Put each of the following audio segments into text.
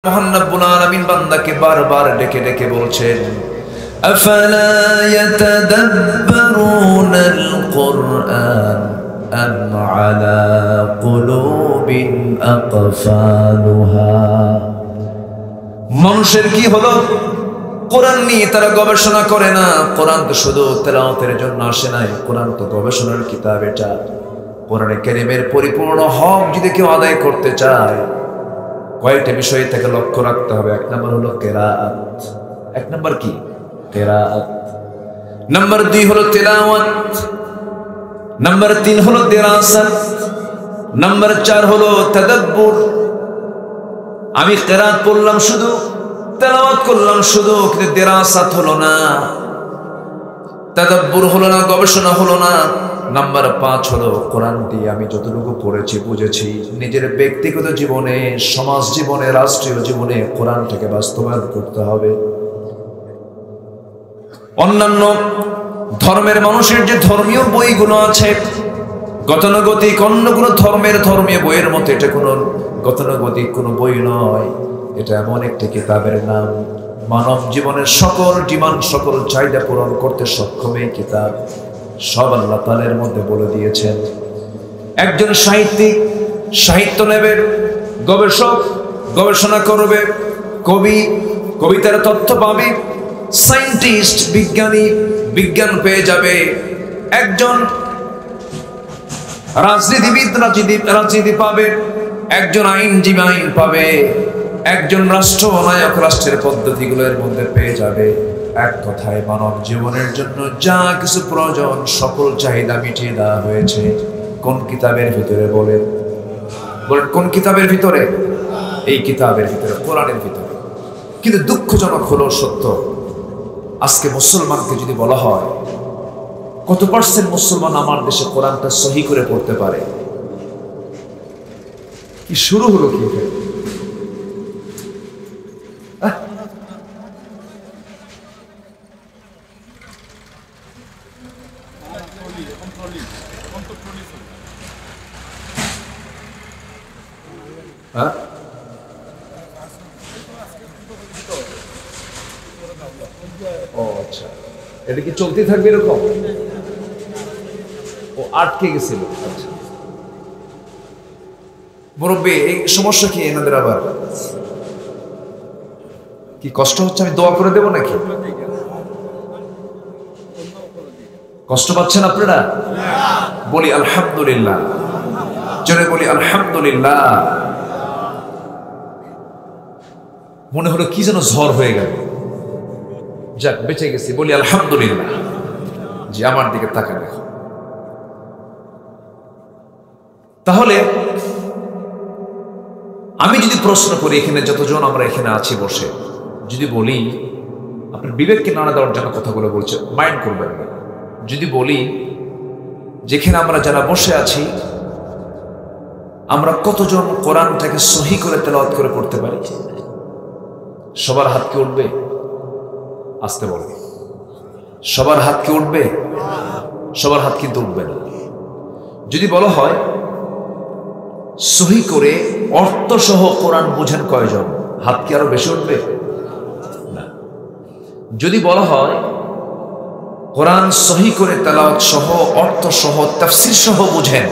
মহান রব্বুল আলামিন বান্দাকে বারবার ডেকে ডেকে বলছেন, আফালা ইয়াতাদাব্বারুনাল কুরআন আম আলা কুলুবিন আকফালুহা। মানুষের কি হলো, কোরআন নিয়ে তারা গবেষণা করে না। কোরআন তো শুধু তেলাওয়াতের জন্য আসে নাই, কোরআন তো গবেষণার কিতাব। এটা কোরআনে কারীমের পরিপূর্ণ হক যদি কেউ আদায় করতে চায়, কয়েকটা বিষয় থেকে লক্ষ্য রাখতে হবে। এক নম্বর হলো কিরাআত। এক নম্বর কি? কিরাআত। নাম্বার 2 হলো তিলাওয়াত। নাম্বার 3 হলো দিরাসাত। নাম্বার 4 হলো তাদাব্বুর। আমি কিরাআত পড়লাম শুধু, তেলাওয়াত করলাম শুধু, কিন্তু দিরাসাত হলো না, তাদাব্বুর হলো না, গবেষণা হলো না। নাম্বার 5 হলো কোরআন দিয়ে আমি যতটুকু পড়েছি বুঝেছি, নিজের ব্যক্তিগত জীবনে, সমাজ জীবনে, রাষ্ট্রীয় জীবনে কোরআনটাকে বাস্তবায়ন করতে হবে। অন্যান্য ধর্মের মানুষের যে ধর্মীয় বইগুলো আছে, গতানুগতিক অন্য কোনো ধর্মের ধর্মীয় বইয়ের মতো এটা কোনো গতানুগতিক কোনো বই নয়। এটা এমন একটি কিতাবের নাম, মানব জীবনের সকল ডিমান্ড, সকল চাহিদা পূরণ করতে সক্ষম এই কিতাব। সব আল্লাহ তাআলার মধ্যে বলে দিয়েছেন। একজন সাহিত্যিক সাহিত্য নেবে, গবেষক গবেষণা করবে, কবি কবিতার তথ্য পাবে, সায়েন্টিস্ট বিজ্ঞানী বিজ্ঞান পেয়ে যাবে, একজন রাজনীতিবিদ রাজনীতি পাবে, একজন আইনজীবী আইন পাবে, একজন রাষ্ট্রনায়ক রাষ্ট্রের পদ্ধতিগুলোর মধ্যে পেয়ে যাবে। এক কথায় মানব জীবনের জন্য যা কিছু প্রয়োজন সকল চাহিদা মিটিয়ে দেওয়া হয়েছে কোন কিতাবের ভিতরে? বলেন কোন কিতাবের ভিতরে? এই কিতাবের ভিতরে, কোরআনের ভিতরে। কিন্তু দুঃখজনক হলো সত্য, আজকে মুসলমানকে যদি বলা হয় কত পার্সেন্ট মুসলমান আমার দেশে কোরআনটা সহি করে পড়তে পারে, কি শুরু হলো কি? ও আচ্ছা, এটা কি চলতে থাকবে এরকম? ও আটকে গেছিল। আচ্ছা মুরব্বী, এই সমস্যা কি এনাদের? আবার কি কষ্ট হচ্ছে? আমি দোয়া করে দেব নাকি? কষ্ট পাচ্ছেন আপনারা? বলি আলহামদুলিল্লাহ, জোরে বলি আলহামদুলিল্লাহ। মনে হলো কি যেন ঝড় হয়ে গেল, যাক বেঁচে গেছি, বলি আলহামদুলিল্লাহ। যে আমার দিকে তাকান দেখো। তাহলে আমি যদি প্রশ্ন করি, এখানে যতজন আমরা এখানে আছি বসে, যদি বলি, আপনার বিবেককে নাড়া দেওয়ার জন্য কথাগুলো বলছে, মাইন্ড করবেন না। যদি বলি যেখানে আমরা যারা বসে আছি, আমরা কতজন কোরআনটাকে সহি করে তেলাওয়াত করে পড়তে পারি? সবার হাত কি উঠবে? আসতে বলবে, সবার হাত কি উঠবে? সবার হাত কিন্তু উঠবে না। যদি বলা হয় সহি করে অর্থ সহ কোরআন বুঝেন কয়জন, হাত কি আরো বেশি উঠবে? না। যদি বলা হয় কোরআন সহি করে তেলাওয়াত সহ, অর্থ সহ, তাফসীর সহ বুঝেন,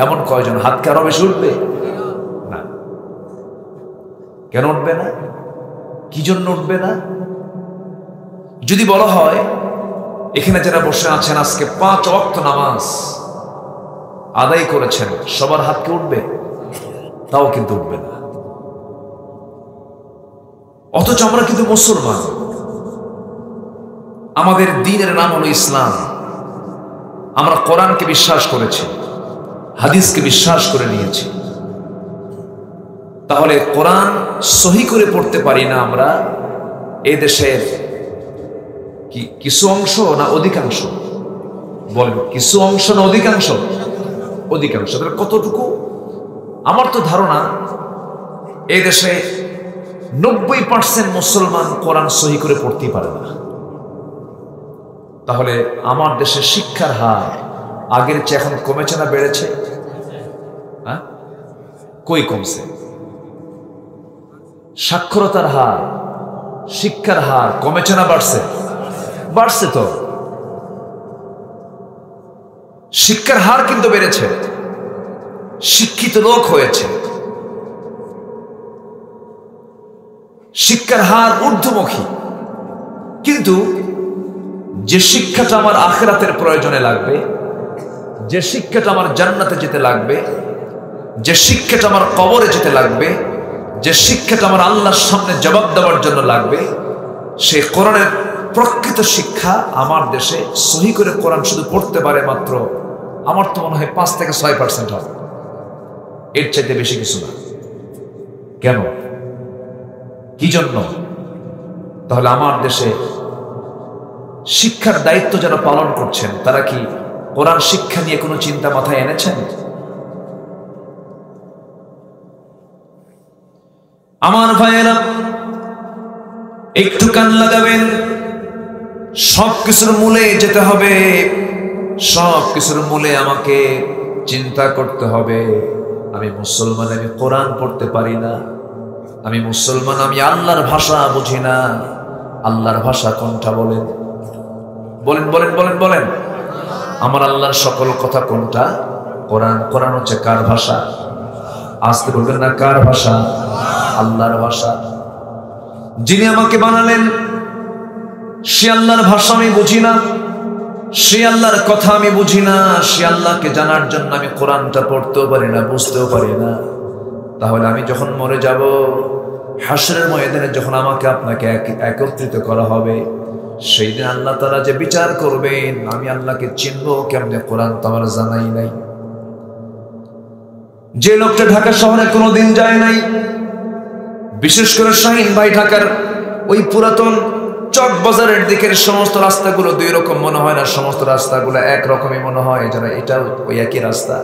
এমন কয়জন, হাত কি আরো বেশি উঠবে? না। কেন উঠবে না? কি জন্য উঠবে না? যদি বলা হয় এখানে যারা বসে আছেন আজকে 5 ওয়াক্ত নামাজ আদায় করেছেন, সবার হাত কি উঠবে? তাও কিন্তু উঠবে না। অথচ আমরা কিন্তু মুসলমান, আমাদের দ্বীনের নাম হলো ইসলাম। আমরা কোরআনকে বিশ্বাস করেছি, হাদিসকে বিশ্বাস করে নিয়েছি। তাহলে কোরআন সহি করে পড়তে পারি না আমরা এ দেশের কি কিছু অংশ না অধিকাংশ? বলেন, কিছু অংশ না অধিকাংশ? অধিকাংশ। কতটুকু? আমার তো ধারণা এই দেশে 90% মুসলমান কোরআন সহি করে পড়তেই পারে না। তাহলে আমার দেশের শিক্ষার হার আগের চেয়ে এখন কমেছে না বেড়েছে? কই কমছে? সাক্ষরতার হার, শিক্ষার হার কমেছে না বাড়ছে? বাড়ছে তো। শিক্ষার হার কিন্তু বেড়েছে, শিক্ষিত লোক হয়েছে, শিক্ষার হার ঊর্ধ্বমুখী। কিন্তু যে শিক্ষাটা আমার আখিরাতের প্রয়োজনে লাগবে, যে শিক্ষাটা আমার জান্নাতে যেতে লাগবে, যে শিক্ষাটা আমার কবরে যেতে লাগবে, যে শিক্ষাটা আমার আল্লাহর সামনে জবাব দেওয়ার জন্য লাগবে, সেই কোরআনের প্রকৃত শিক্ষা আমার দেশে সহি করে কোরআন শুধু পড়তে পারে মাত্র, আমার তো মনে হয় 5 থেকে 6% হবে, এর চাইতে বেশি কিছু না। কেন? কি জন্য? তাহলে আমার দেশে শিক্ষার দায়িত্ব যারা পালন করছেন তারা কি কোরআন শিক্ষা নিয়ে কোনো চিন্তা মাথায় এনেছেন? আমার ভাইয়েরা একটু কান লাগাবেন, সব কিছুর মূলে যেতে হবে, সব কিছুর মূলে আমাকে চিন্তা করতে হবে। আমি মুসলমান, আমি কোরআন পড়তে পারি না, আমি মুসলমান, আমি আল্লাহর ভাষা বুঝি না। আল্লাহর ভাষা কোনটা বলেন? বলেন বলেন বলেন বলেন। আমার আল্লাহর সকল কথা কোনটা? কোরআন। কোরআন হচ্ছে কার ভাষা? আসতে বলবেন না, কার ভাষা? আল্লাহর ভাষা। যিনি আমাকে বানালেন সে আল্লাহর ভাষা আমি বুঝি না, সে আল্লাহর কথা আমি বুঝি না, সে আল্লাহকে জানার জন্য আমি কোরআনটা পড়তেও পারি না, বুঝতেও পারি না। তাহলে আমি যখন মরে যাব, হাসরের ময়দানে যখন আমাকে আপনাকে একত্রিত করা হবে, সেই দিন আল্লাহ তাআলা যে বিচার করবেন, আমি আল্লাহকে চিনবো কেমনে? কোরআন তো আমার জানাই নাই। যে লোকটা ঢাকা শহরে কোনোদিন যায় নাই, বিশেষ করে শাহিন ভাই ঢাকার ওই পুরাতন চক বাজারের দিকের সমস্ত রাস্তাগুলো দুই রকম মনে হয় না, সমস্ত রাস্তাগুলো একরকমই মনে হয়, যেন এটা ওই একই রাস্তা।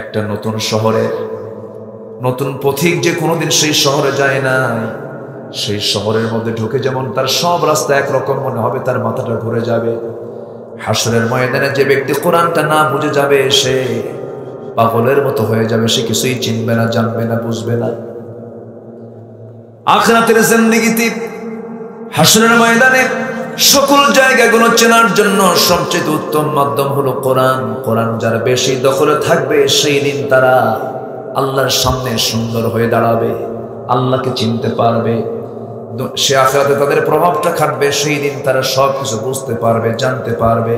একটা নতুন শহরের নতুন পথিক যে কোনোদিন সেই শহরে যায় না, সেই শহরের মধ্যে ঢুকে যেমন তার সব রাস্তা একরকম মনে হবে, তার মাথাটা ঘুরে যাবে। হাসরের ময়দানে যে ব্যক্তি কোরআনটা না বুঝে যাবে, সে পাগলের মতো হয়ে যাবে, সে কিছুই চিনবে না, জানবে না, বুঝবে না। আখিরাতের জিন্দেগিতে হাসরের ময়দানে সকল জায়গাগুলো চেনার জন্য সবচেয়ে উত্তম মাধ্যম হলো কোরআন। কোরআন যার বেশি দখলে থাকবে, সেই দিন তারা আল্লাহর সামনে সুন্দর হয়ে দাঁড়াবে, আল্লাহকে চিনতে পারবে, সে আখিরাতে তাদের প্রভাবটা খাটবে, সেই দিন তারা সব কিছু বুঝতে পারবে, জানতে পারবে।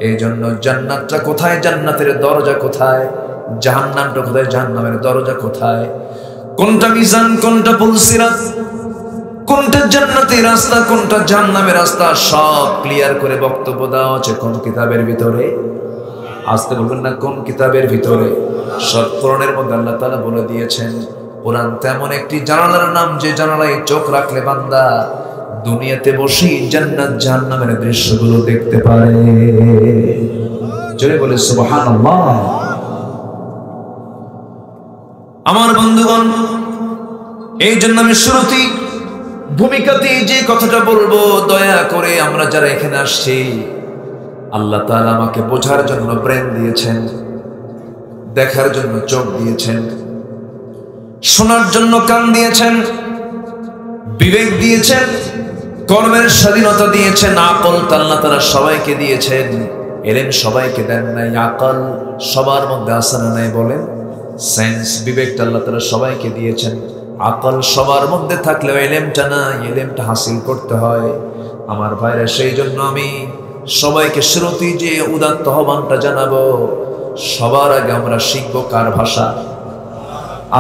এই জন্য জান্নাতটা কোথায়, জান্নাতের দরজা কোথায়, জাহান্নামটা কোথায়, জাহান্নামের দরজা কোথায়, কোনটা মিজান, কোনটা পুলসিরাত, কোনটা জান্নাতের রাস্তা, কোনটা জাহান্নামের রাস্তা, সব ক্লিয়ার করে বক্তব্য দেওয়া আছে কোন কিতাবের ভিতরে? আসতে বলবেন না, কোন কিতাবের ভিতরে? সব কোরআনের মধ্যে আল্লাহ তাআলা বলে দিয়েছেন। কোরআন তেমন একটি জানালার নাম, যে জানালায় চোখ রাখলে বান্দা দুনিয়াতে বসেই জান্নাত জাহান্নামের দৃশ্যগুলো দেখতে পারে। জোরে বলে সুবহানাল্লাহ। আমার বন্ধুগণ, এই জন্য আমি শুরুতেই ভূমিকাতে যে কথাটা বলবো, দয়া করে আমরা যারা এখানে আসছি, আল্লাহ তাআলা আমাকে বোঝার জন্য ব্রেন দিয়েছেন, দেখার জন্য চোখ দিয়েছেন, শোনার জন্য কান দিয়েছেন, বিবেক দিয়েছেন, কর্মের স্বাধীনতা দিয়েছেন, আকল আল্লাহ তাআলা সবাইকে দিয়েছেন। এলেম সবাইকে দেন নাই, আকল সবার মধ্যে আছে না নাই? বলেন। সেন্স, বিবেকটা আল্লাহ তাআলা সবাইকে দিয়েছেন। আকল সবার মধ্যে থাকলেও এলেমটা না, এলেমটা হাসিল করতে হয়। আমার ভাইরা, সেই জন্য আমি সবাইকে শুরুতেই যে উদাত্ত আহ্বানটা জানাবো, সবার আগে আমরা শিখবো কার ভাষা?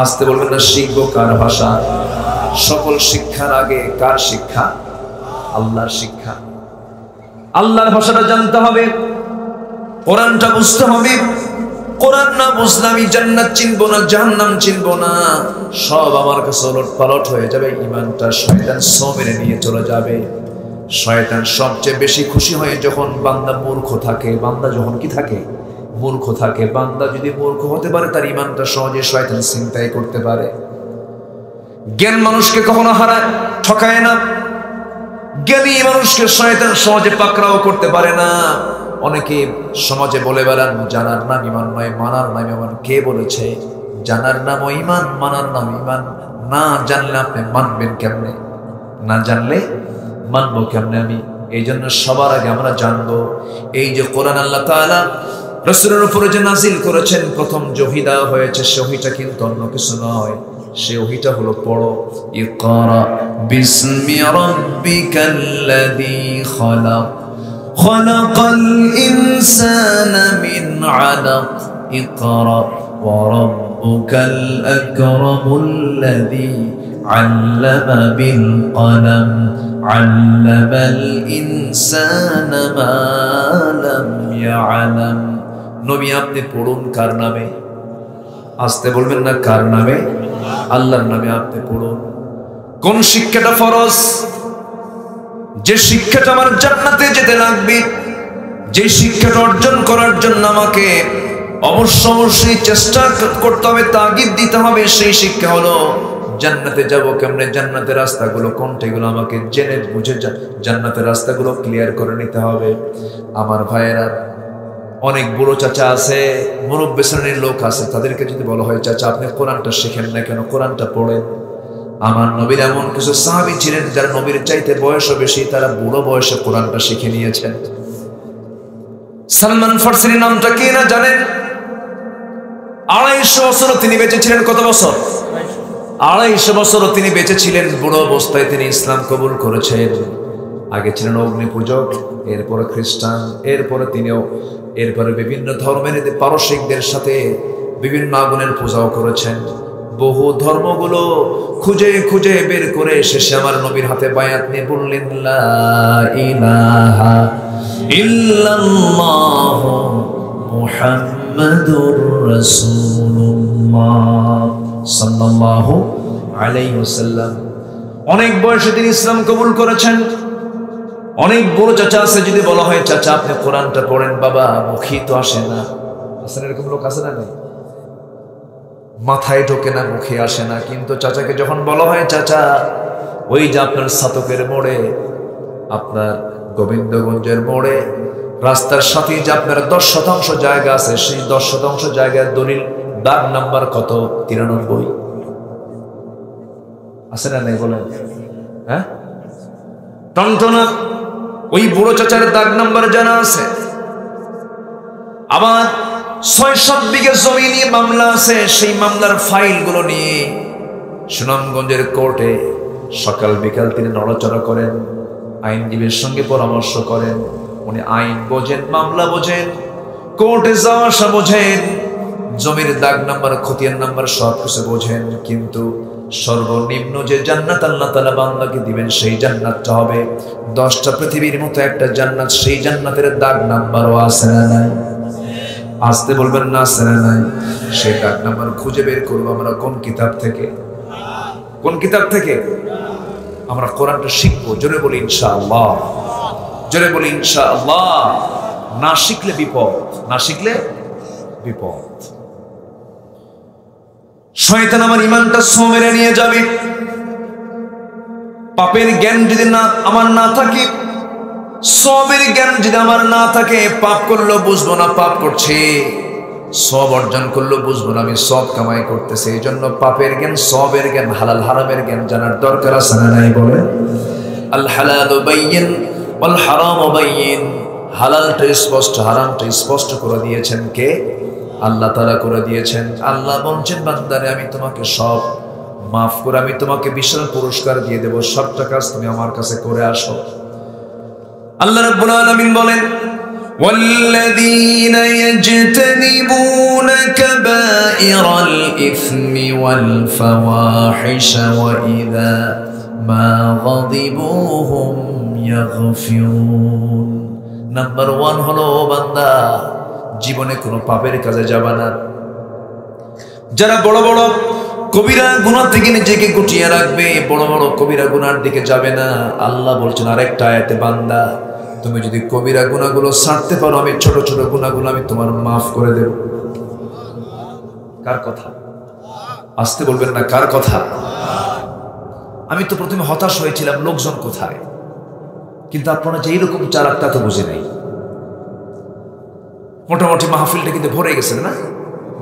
আসতে বলবেন না, শিখবো কার ভাষা? সকল শিক্ষার আগে কার শিক্ষা? আল্লাহর শিক্ষা। আল্লাহর ভাষাটা জানতে হবে, কোরআনটা বুঝতে হবে। কোরআন না বুঝলে আমি জান্নাত চিনবো না, জাহান্নাম চিনবো না, সব আমার কাছে ওলট পালট হয়ে যাবে। ঈমানটা শয়তান ছো মেরে নিয়ে চলে যাবে। শয়তান সবচেয়ে বেশি খুশি হয় যখন বান্দা মূর্খ থাকে। বান্দা যখন কি থাকে? মূর্খ থাকে। বান্দা যদি মূর্খ হতে পারে, তার ঈমানটা সহজে শয়তান ছিনতাই করতে পারে। জ্ঞান মানুষকে কখনো হারায়, ঠকায় না। জ্ঞানী মানুষকে শয়তান সহজে পাকড়াও করতে পারে না। অনেকে সমাজে বলে বেড়ান, জানার নাম ঈমান নয়, মানার নাম ঈমান। কে বলেছে? জানার নাম ঈমান, মানার নাম ঈমান। না জানলে আপনি মানবেন কেমনে? না জানলে মানবো কেমনে আমি? এই জন্য সবার আগে আমরা জানবো এই যে কোরআন আল্লাহ তাআলা রাসূলের উপরে যে নাজিল করেছেন, প্রথম যে ওহী দেওয়া হয়েছে সে ওহীটা কিন্তু অন্য কিছু নয়, সে ওহীটা হলো পড়ো, ইকরা বিসমি রাব্বিকাল্লাযী খালাক খালাকাল ইনসানা মিন আলাক ইকরা ওয়া রাব্বুকাল আকরামুল্লাযী আল্লামা বিল কলম আল্লামাল ইনসানা মা লাম ইয়ালাম। নবী আপনি পড়ুন কার নামে? আসতে বলবেন না, কার নামে? আল্লাহর নামে আপনি পড়ুন। কোন শিক্ষাটা ফরজ? যে শিক্ষাটা আমার জান্নাতে যেতে লাগবে, যে শিক্ষাটা অর্জন করার জন্য আমাকে অবশ্যই চেষ্টা করতে হবে, তাগিদ দিতে হবে, সেই শিক্ষা হলো জান্নাতে যাব কেমনে, জান্নাতের রাস্তাগুলো কোনটা, এগুলো আমাকে জেনে বুঝে জান্নাতের রাস্তাগুলো ক্লিয়ার করে নিতে হবে। আমার ভাইয়েরা, অনেক বুড়ো চাচা আছে, মুরব্বি শ্রেণীর লোক আছে, তাদেরকে যদি বলা হয় চাচা আপনি কোরআনটা শেখেন না কেন, কোরআনটা পড়েন। আমার নবীর এমন কিছু সাহাবী ছিলেন যারা নবীর চাইতে বয়সও বেশি, তারা বুড়ো বয়সে কোরআনটা শিখে নিয়েছেন। সালমান ফারসির নামটা কি না জানেন? 250 বছর তিনি বেঁচে ছিলেন। কত বছর? 250 বছর তিনি বেঁচে ছিলেন। বুড়ো অবস্থায় তিনি ইসলাম কবুল করেছেন। আগে ছিলেন অগ্নি পূজক, এরপরে খ্রিস্টান, এরপরে বিভিন্ন ধর্মের পারসিকদের সাথে বিভিন্ন আগুনের পূজাও করেছেন। বহু ধর্মগুলো খুঁজে খুঁজে বের করে শেষে আমার নবীর হাতে বায়াত নিয়ে বললেন লা ইলাহা ইল্লাল্লাহ মুহাম্মাদুর রাসূলুল্লাহ সাল্লাল্লাহু আলাইহি ওয়াসাল্লাম। অনেক বয়সে তিনি ইসলাম কবুল করেছেন। অনেক বড় চাচা আছে, যদি বলা হয় চাচা আপনি কোরআনটা পড়েন, বাবা মুখী তো আসে না। আসলে এরকম লোক আছে না? নেই? মাথায় ঢোকে না, মুখে আসে না। কিন্তু চাচাকে যখন বলা হয় চাচা ওই যে আপনার ছাতকের মোড়ে, আপনার গোবিন্দগঞ্জের মোড়ে রাস্তার সাথে যে আপনার 10% জায়গা আছে, সেই 10% জায়গার দলিল দাগ নাম্বার কত? 93 আছে না? নেই? বলেন। হ্যাঁ, টনটনা ওই বুড়ো চাচার দাগ নাম্বার জানা আছে। আবার 6-7 বিঘা জমি নিয়ে মামলা আছে, সেই মামলার ফাইলগুলো নিয়ে সুনামগঞ্জের কোর্টে সকাল বিকাল তিনি নড়াচড়া করেন, আইনজীবীর সঙ্গে পরামর্শ করেন। উনি আইন বোঝেন, মামলা বোঝেন, কোর্টে যাওয়া আসা বোঝেন, জমির দাগ নাম্বার, খতিয়ান নাম্বার সব কিছু বোঝেন। কিন্তু সর্বনিম্ন যে জান্নাত আল্লাহ তাআলা বান্দাকে দিবেন সেই জান্নাতটা হবে 10টা পৃথিবীর মতো একটা জান্নাত। সেই জান্নাতের দাগ নাম্বারও আছে না নাই? আসতে বলবেন না, আছে না নাই? সেই দাগ নাম্বার খুঁজে বের করবো আমরা কোন কিতাব থেকে? কোন কিতাব থেকে? আমরা কোরআনটা শিখবো। জোরে বলি ইনশাআল্লাহ, জোরে বলি ইনশাআল্লাহ। না শিখলে বিপদ, না শিখলে বিপদ। শয়তান আমার ইমানটা মেরে নিয়ে যাবে। পাপের জ্ঞান যদি আমার না থাকে, সবের জ্ঞান যদি আমার না থাকে, পাপ করলেও বুঝবো না পাপ করছে, সব অর্জন করলেও বুঝবো না আমি সব কামাই করতেছে। এই জন্য পাপের জ্ঞান, সবের জ্ঞান, হালাল হারামের জ্ঞান জানার দরকার আছে না নাই? বলে আল হালালু বাইয়িন ওয়াল হারামু বাইয়িন। হালালটা স্পষ্ট, হারামটা স্পষ্ট করে দিয়েছেন কে? আল্লাহ তাআলা করে দিয়েছেন। আল্লাহ বলছেন বান্দারে আমি তোমাকে সব মাফ করে আমি তোমাকে বিশাল পুরস্কার দিয়ে দেব, সবটা কাজ তুমি আমার কাছে করে আসো। আল্লাহ রাব্বুল আলামিন বলেন ওয়াল্লাযীনা ইয়াজতানিবুনা কাবাইরাল ইসমি ওয়াল ফাওয়াহিশা ওয়া ইযা মা গাযিবু হুম ইয়াগফিরুন। নাম্বার 1 হলো বান্দা জীবনে কোনো পাপের কাজে যাবা না। যারা বড় বড় কবিরা গুনাহ থেকে নিজেকে গুটিয়ে রাখবে, বড় বড় কবিরা গুনার দিকে যাবে না। আল্লাহ বলছেন আরেকটা আয়াতে, বান্দা তুমি যদি কবিরা গুনাহগুলো ছাড়তে পারো, আমি ছোট ছোট গুনাহগুলো আমি তোমার মাফ করে দেব। কার কথা? আসতে বলবেন না, কার কথা? আমি তো প্রথমে হতাশ হয়েছিলাম লোকজন কোথায়, কিন্তু আপনারা যে এইরকম চালাকটা তো বুঝে নাই। মোটামুটি মাহফিলটা কিন্তু ভরে গেছে না?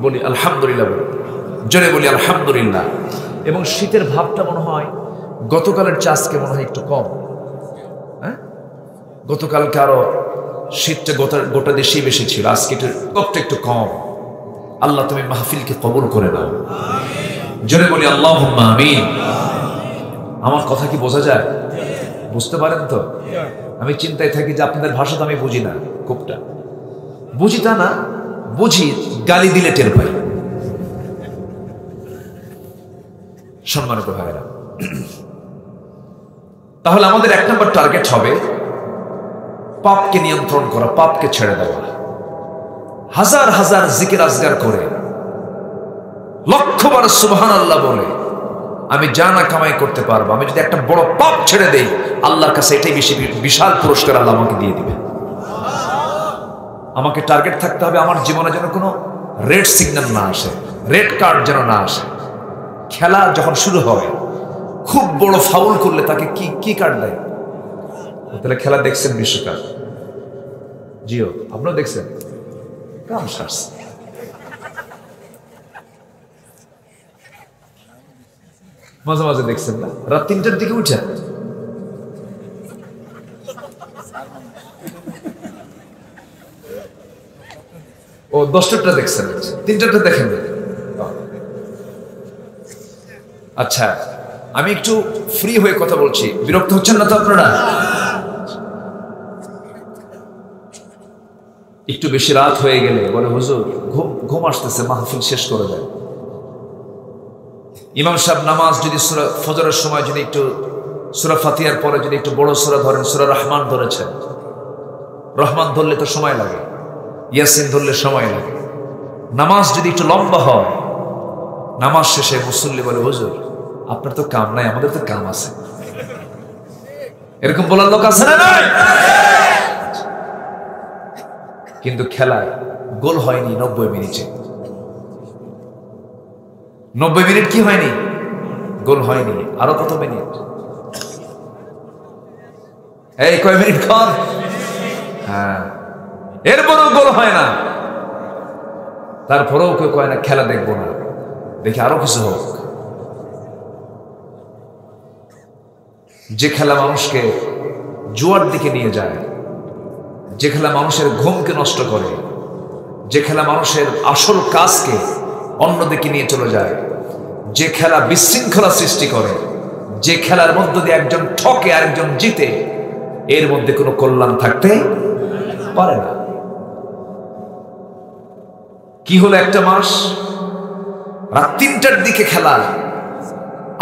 বলি আলহামদুলিল্লাহ, জোরে বলি আলহামদুলিল্লাহ। এবং শীতের ভাবটা মনে হয় গতকালের চেয়ে আজকে মনে হয় একটু কম। হ্যাঁ, গতকালকে আরো শীতটা গোটা দেশেই বেশি ছিল, আজকে একটু কম। আল্লাহ তুমি মাহফিলকে কবুল করে নাও, জোরে বলি আল্লাহুম্মা আমিন। আমার কথা কি বোঝা যায়? বুঝতে পারেন তো? আমি চিন্তায় থাকি যে আপনাদের ভাষা তো আমি বুঝি না, খুবটা বুঝি তা না, বুঝি গালি দিলে টের পাই। সম্মানিত ভাইরা, তাহলে আমাদের 1 নম্বর টার্গেট হবে পাপকে নিয়ন্ত্রণ করা, পাপকে ছেড়ে দেওয়া। হাজার হাজার জিকির আজগার করে, লক্ষবার সুবহানাল্লাহ বলে আমি জানা কামাই করতে পারবো, আমি যদি একটা বড় পাপ ছেড়ে দেই আল্লাহর কাছে এটাই বেশি বিশাল পুরস্কার আল্লাহ আমাকে দিয়ে দিবে। আমাকে টার্গেট থাকতে হবে আমার জীবনে যেন কোনো রেড সিগন্যাল না আসে, রেড কার্ড যেন না আসে। খেলা যখন শুরু হয়, খুব বড় ফাউল করলে তাকে কি কার্ড দেয়? তাহলে খেলা দেখছেন বিশ্বকাপ? জিও, আপনারা দেখছেন? কাম সারছে। মাঝে মাঝে দেখছেন না? রাত 3টার দিকে উঠে ও 10টাটা দেখছেন, 3টাটা দেখেন। আচ্ছা, আমি একটু ফ্রি হয়ে কথা বলছি, বিরক্ত হচ্ছেন না তো আপনারা? একটু বেশি রাত হয়ে গেলে বলে হুজুর ঘুম আসতেছে, মাহফিল শেষ করে দেয়। ইমাম সাহেব নামাজ যদি সূরা ফজরের সময় যদি একটু সূরা ফাতিহার পরে যদি একটু বড় সূরা ধরেন, সূরা রহমান ধরেছেন, রহমান ধরলে তো সময় লাগে, ইয়াসিন ধরলে সময় লাগে। নামাজ যদি একটু লম্বা হয়, নামাজ শেষে মুসল্লি বলে হুজুর আপনার তো কাম নাই, আমাদের তো কাম আছে। এরকম বলার লোক আছে না? নাই। কিন্তু খেলায় গোল হয়নি 90 মিনিটে। 90 মিনিট কি হয়নি? গোল হয়নি। আরো কত মিনিট? এই কয় মিনিট কম? হ্যাঁ, এরপরেও গোল হয় না। তারপরেও কেউ কয় না খেলা দেখবো না, দেখি আরো কিছু হোক। যে খেলা মানুষকে জুয়ার দিকে নিয়ে যায়, যে খেলা মানুষের ঘুমকে নষ্ট করে, যে খেলা মানুষের আসল কাজকে অন্যদিকে নিয়ে চলে যায়, যে খেলা বিশৃঙ্খলা সৃষ্টি করে, যে খেলার মধ্য দিয়ে একজন ঠকে আরেকজন জিতে, এর মধ্যে কোনো কল্যাণ থাকতে পারে না। কি হলো, একটা মাস রাত 3টার দিকে খেলা,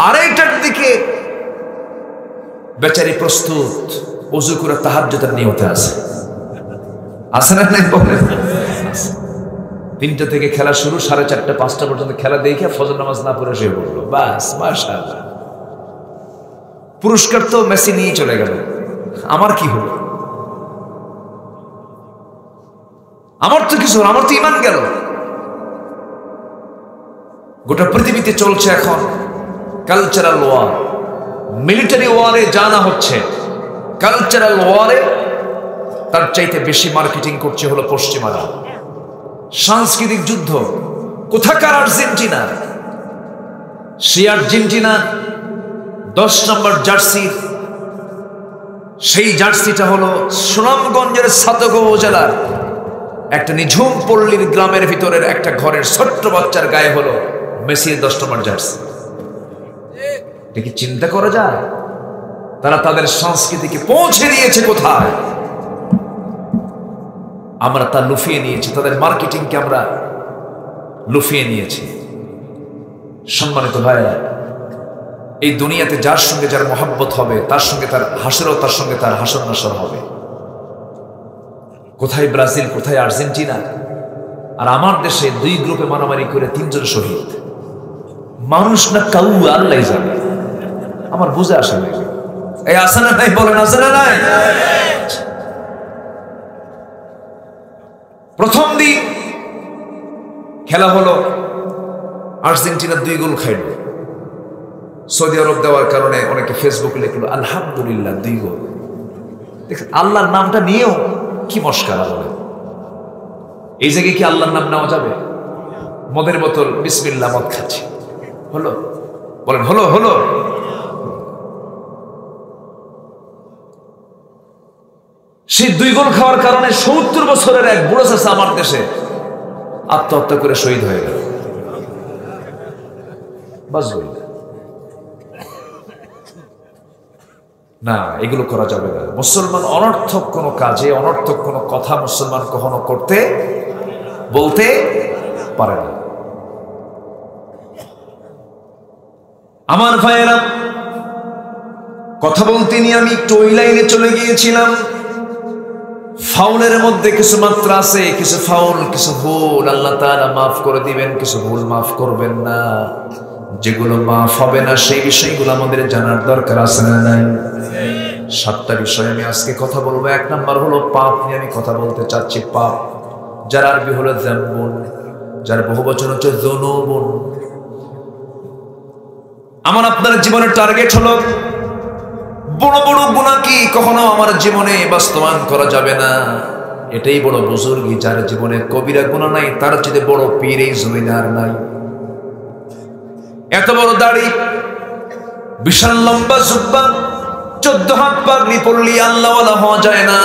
2:30টার দিকে বেচারি প্রস্তুত, ওযু করে তাহাজ্জুদের নিয়তে আছে না? নাই বলেন। 3টা থেকে খেলা শুরু, 4:30 5টা পর্যন্ত খেলা দেখে ফজর নামাজ না পড়ে শুয়ে পড়লো, বাস মাশাআল্লাহ। পুরস্কার তো মেসি নিয়ে চলে গেল, আমার কি হলো? আমার তো কিছু, আমার তো ঈমান গেল। গোটা পৃথিবীতে চলছে এখন কালচারাল ওয়ার, মিলিটারি ওয়ারে জানা হচ্ছে, কালচারাল ওয়ারে তার চাইতে বেশি মার্কেটিং করছে হলো পশ্চিমারা। সাংস্কৃতিক যুদ্ধ। কোথাকার আর্জেন্টিনা? সেই আর্জেন্টিনা 10 নম্বর জার্সি, সেই জার্সিটা হলো সুনামগঞ্জের ছাতক উপজেলার একটা নিঝুম পল্লীর গ্রামের ভিতরের একটা ঘরের ছোট্ট বাচ্চার গায়ে হলো মেসির 10 নম্বর জার্সি। এটা কি চিন্তা করা যায়? তারা তাদের সংস্কৃতিকে পৌঁছে দিয়েছে কোথায়? আমরা তা লুফিয়ে নিয়েছি, তাদের মার্কেটিংকে আমরা লুফিয়ে নিয়েছি। সম্মানিত ভাইরা, এই দুনিয়াতে যার সঙ্গে যার মহব্বত হবে, তার সঙ্গে তার হাসরও, তার সঙ্গে তার হাসর নাসর হবে। কোথায় ব্রাজিল, কোথায় আর্জেন্টিনা, আর আমার দেশে 2 গ্রুপে মারামারি করে 3 জন শহীদ। মানুষ না কাউ, আল্লাহ জানে। আমার বুঝে আসে না। এই আসে না নাই? বলেন আসে না নাই? প্রথম দিন খেলা হলো, আর্জেন্টিনা 2 গোল খাইল। সৌদি আরব দেওয়ার কারণে অনেকে ফেসবুকে লিখলো আলহামদুলিল্লাহ 2 গোল। দেখেন আল্লাহর নামটা নিয়েও কি মস্কারা বলে। এই জায়গায় কি আল্লাহর নাম নেওয়া যাবে? মদের বোতল, বিসমিল্লাহ, মদ খাচ্ছি, হলো বলেন হলো হলো? সেই 2 গোল খাওয়ার কারণে 70 বছরের এক বুড়ো চাচা আমার দেশে আত্মহত্যা করে শহীদ হয়ে গেল। বাসবই না, এগুলো করা যাবে না। মুসলমান অনর্থক কোনো কাজে, অনর্থক কোনো কথা মুসলমান কখনো করতে বলতে পারে না। আমার ভাইয়েরা, কথা বলতে নিয়ে আমি একটু ওই লাইনে চলে গিয়েছিলাম। ফাউলের মধ্যে কিছু মাত্রা আছে, কিছু ফাউল, কিছু ভুল আল্লাহ তাআলা মাফ করে দিবেন, কিছু ভুল মাফ করবেন না। যেগুলো মাফ হবে না সেই বিষয়গুলো আমাদের জানার দরকার আছে না নাই? 7টা বিষয় আমি আজকে কথা বলবো। 1 নাম্বার হলো পাপ নিয়ে আমি কথা বলতে চাচ্ছি। পাপ, যার আরবি হলো যামবুন, যার বহুবচন হচ্ছে যুনুবুন। আমার আপনার জীবনের টার্গেট হলো বড় বড় গুনাহ কি কখনো আমার জীবনে বাস্তবায়ন করা যাবে না। এটাই বড় বুজুর্গি, যার জীবনে কবিরা গুনাহ নাই তার চেয়ে বড় পীর এই জমিনে আর নাই। এত বড় দাড়ি, বিশাল লম্বা জুব্বা, 14 হাত পাগড়ি পরলি আল্লাহওয়ালা হওয়া যায় না।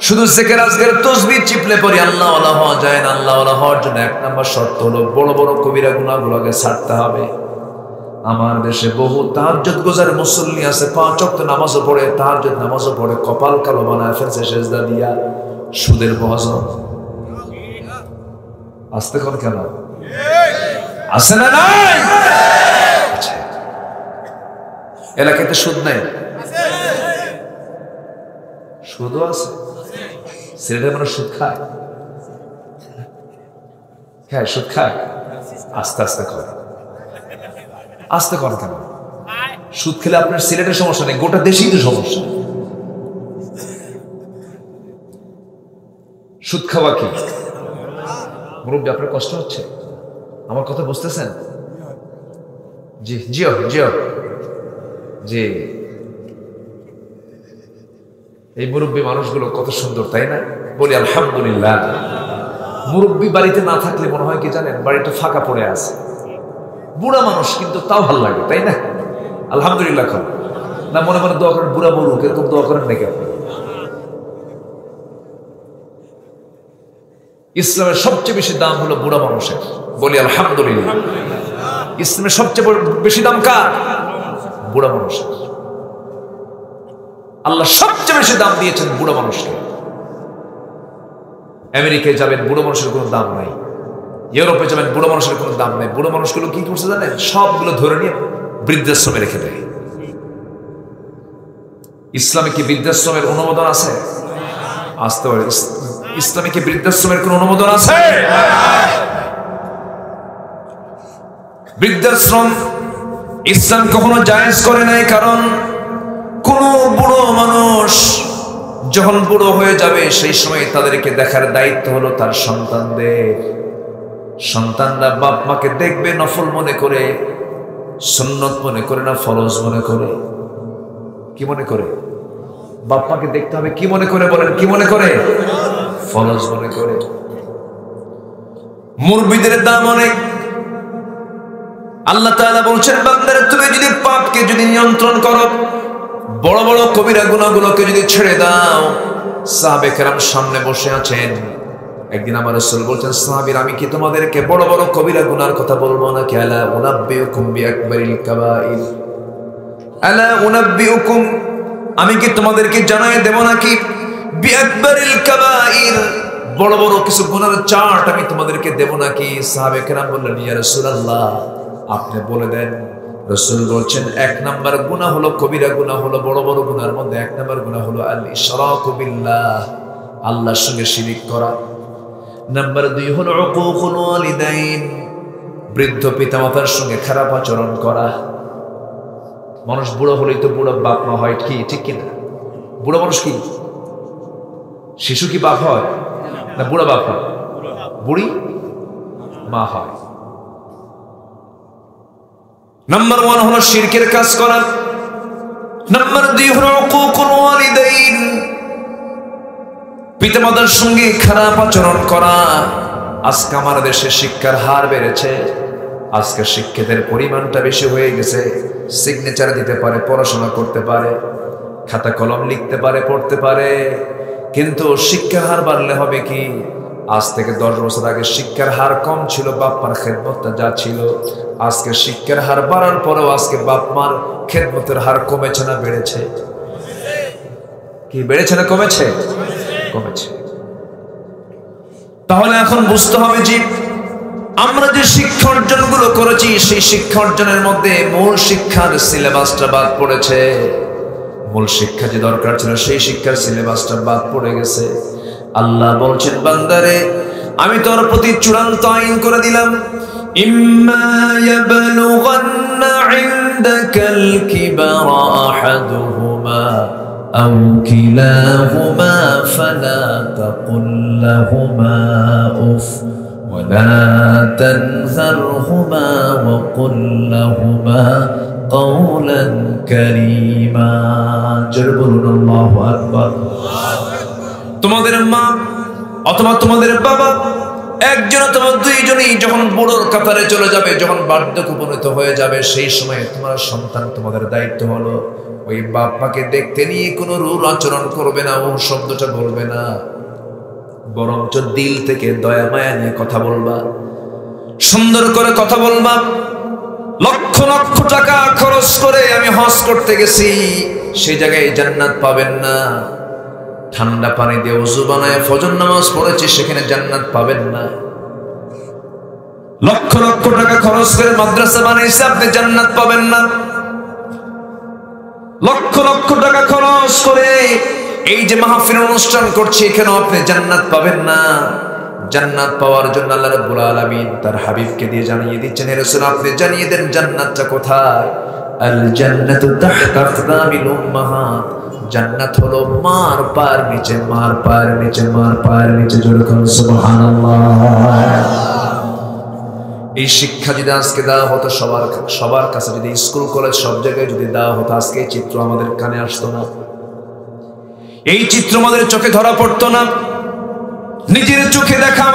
শুধু জিকির আজকের তাসবিহ চিপলে পরে আল্লাহওয়ালা হওয়া যায় না। আল্লাহওয়ালা হওয়ার জন্য 1 নাম্বার শর্ত হলো বড় বড় কবিরা গুনাহগুলোকে ছাড়তে হবে। আমার দেশে বহু তাহাজ্জুদ গুজার মুসল্লি আছে, 5 ওয়াক্ত নামাজও পড়ে, তাহাজ্জুদ নামাজও পড়ে, কপাল কালো বানায় ফেলছে সেজদা দিয়া। সুদের মহাজন আসতে কোন কেন আছে না নাই? এলাকাতে সুদ নাই? সুদও আছে। সিলেটের মানুষ সুদ খায়? হ্যাঁ, সুদ খায়। আস্তে আস্তে করে, আস্তে কর কেন? সুদ খেলে আপনার সিলেটের সমস্যা নেই, গোটা দেশেই তো সমস্যা। সুদ খাওয়া কি মুরব্বী? আপনার কষ্ট হচ্ছে? আমার কথা বুঝতেছেন? জি জিও জিও জি। এই মুরব্বী মানুষগুলো কত সুন্দর, তাই না? বলি আলহামদুলিল্লাহ। মুরব্বী বাড়িতে না থাকলে মনে হয় কি জানেন, বাড়িটা ফাঁকা পড়ে আছে। বুড়া মানুষ কিন্তু তাও ভালো লাগে, তাই না? আলহামদুলিল্লাহ খান না, মনে মনে দোয়া করেন বুড়া মরুক, এরকম দোয়া করেন নাকি আপনি? ইসলামের সবচেয়ে বেশি দাম হলো বুড়া মানুষের। বলি আলহামদুলিল্লাহ। ইসলামের সবচেয়ে বেশি দাম কার? বুড়া মানুষের। আল্লাহ সবচেয়ে বেশি দাম দিয়েছেন বুড়া মানুষকে। আমেরিকায় যাবেন, বুড়ো মানুষের কোনো দাম নাই। ইউরোপে যাবেন, বুড়ো মানুষের কোনো দাম নেই। বুড়ো মানুষগুলো কি করছে জানেন? সবগুলো ধরে নিয়ে বৃদ্ধাশ্রমে রেখে দেয়। ইসলামে কি বৃদ্ধাশ্রমের অনুমোদন আছে? আসতে পারে। ইসলামে কি বৃদ্ধাশ্রমের কোন অনুমোদন আছে? বৃদ্ধাশ্রম ইসলাম কখনো জায়েজ করে নাই। কারণ কোন বুড়ো মানুষ যখন বুড়ো হয়ে যাবে সেই সময় তাদেরকে দেখার দায়িত্ব হলো তার সন্তানদের। সন্তানরা বাপ মাকে দেখবে নফল মনে করে, সুন্নত মনে করে না ফরজ মনে করে। কি মনে করে? বাপ মাকে দেখতে হবে কি মনে করে? বলেন কি মনে করে? ফরজ মনে করে। মুরব্বিদের দাম অনেক। আল্লাহ তাআলা বলছেন, বান্দারা তুমি যদি পাপকে যদি নিয়ন্ত্রণ করো, বড় বড় কবিরা গুনাহগুলোকে যদি ছেড়ে দাও। সাহাবে কেরাম সামনে বসে আছেন। একদিন আমার রাসূল বলছেন, সাহাবীরা আমি কি তোমাদেরকে বড় বড় কবিরা গুনার কথা বলবো না? কি আলা উনাব্বিউকুম বিআকবারিল কাবাইর, আলা উনাব্বিউকুম আমি কি তোমাদেরকে জানাই দেব নাকি? বিআকবারিল কাবাইর বড় বড় কিছু গুনার চার্ট আমি তোমাদেরকে দেব নাকি? সাহাবে কেরাম বললেন, ইয়া রাসূলুল্লাহ আপনি বলে দেন। রাসূল বলছেন, 1 নাম্বার গুনাহ হলো কবিরা গুনাহ হলো বড় বড় গুনার মধ্যে 1 নাম্বার গুনাহ হলো আল ইশরাকু বিল্লাহ, আল্লাহর সঙ্গে শিরিক করা। নাম্বার 2 হলো উকুকুল ওয়ালিদাইন, বৃদ্ধ পিতামাতার সঙ্গে খারাপ আচরণ করা। মানুষ বুড়ো হলেই তো বুড়ো বাপ মা হয়, কি ঠিক কিনা? বুড়ো মানুষ কি শিশু কি বাপ হয় না বুড়া বাপ হয়? বুড়ি মা হয়। নাম্বার 1 হলো শিরকের কাজ করা। নাম্বার 2 হলো উকুকুল ওয়ালিদাইন, পিতামাতার সঙ্গে খারাপ আচরণ করা। আজকে আমার দেশে শিক্ষার হার বেড়েছে, আজকে শিক্ষিতের পরিমাণটা বেশি হয়ে গেছে, সিগনেচার দিতে পারে, পড়াশোনা করতে পারে, খাতা কলম লিখতে পারে, পড়তে পারে, কিন্তু শিক্ষার হার বাড়লে হবে কি? আজ থেকে 10 বছর আগে শিক্ষার হার কম ছিল, বাপ মার খেদমতটা যা ছিল, আজকে শিক্ষার হার বাড়ার পরেও আজকে বাপ মার খেদমতের হার কমেছে না বেড়েছে? কি বেড়েছে না কমেছে? কমেছে। তাহলে এখন বুঝতে হবে যে আমরা যে শিক্ষা অর্জনগুলো করেছি সেই শিক্ষা অর্জনের মধ্যে মূল শিক্ষার সিলেবাসটা বাদ পড়েছে। মূল শিক্ষা যে দরকার ছিল সেই শিক্ষার সিলেবাসটা বাদ পড়ে গেছে। আল্লাহ বলছেন, বান্দারে আমি তোর প্রতি চূড়ান্ত আইন করে দিলাম, ইম্মা ইয়াবলুগান্না ইনদাকাল কিবারা আহাদুহুমা আও কিলাহুমা ফালা তাকুল লাহুমা উফ ولا تنهرهما وقل لهما قولا كريما جربنا الله أكبر। তোমাদের মা অথবা তোমাদের বাবা একজন অথবা দুইজনই যখন বুড়োর কাতারে চলে যাবে, যখন বার্ধক্যে উপনীত হয়ে যাবে, সেই সময় তোমার সন্তান, তোমাদের দায়িত্ব হলো ওই বাপ মাকে দেখতে নিয়ে কোনো রূঢ় আচরণ করবে না, ও শব্দটা বলবে না, বরঞ্চ দিল থেকে দয়া মায়া নিয়ে কথা বলবা, সুন্দর করে কথা বলবা। লক্ষ লক্ষ টাকা খরচ করে আমি হজ করতে গেছি, সেই জায়গায় জান্নাত পাবেন না। ঠান্ডা পানি দিয়ে ওযু বানায় ফজর নামাজ পড়েছি, সেখানে জান্নাত পাবেন না। লক্ষ লক্ষ টাকা খরচ করে মাদ্রাসা বানাইছে, আপনি জান্নাত পাবেন না। লক্ষ লক্ষ টাকা খরচ করে এই যে মাহফিল অনুষ্ঠান করছি, এখানেও আপনি জান্নাত পাবেন না। জান্নাত পাওয়ার জন্য আল্লাহ রাব্বুল আলামিন তার হাবিবকে দিয়ে জানিয়ে দিচ্ছেন, হে রাসূল আপনি জানিয়ে দেন জান্নাতটা কোথায়। আল জান্নাতু তাহতা আকদামিল উম্মাহাত, জান্নাত হলো মার পায়ের নিচে, মার পায়ের নিচে, মার পায়ের নিচে। জোরে বলুন সুবহানাল্লাহ। এই শিক্ষা যদি আজকে দেওয়া হতো সবার কাছে, যদি স্কুল কলেজ সব জায়গায় যদি দেওয়া হতো, আজকে এই চিত্র আমাদের কানে আসতো না, এই চিত্র আমাদের চোখে ধরা পড়তো না। নিজের চোখে দেখা,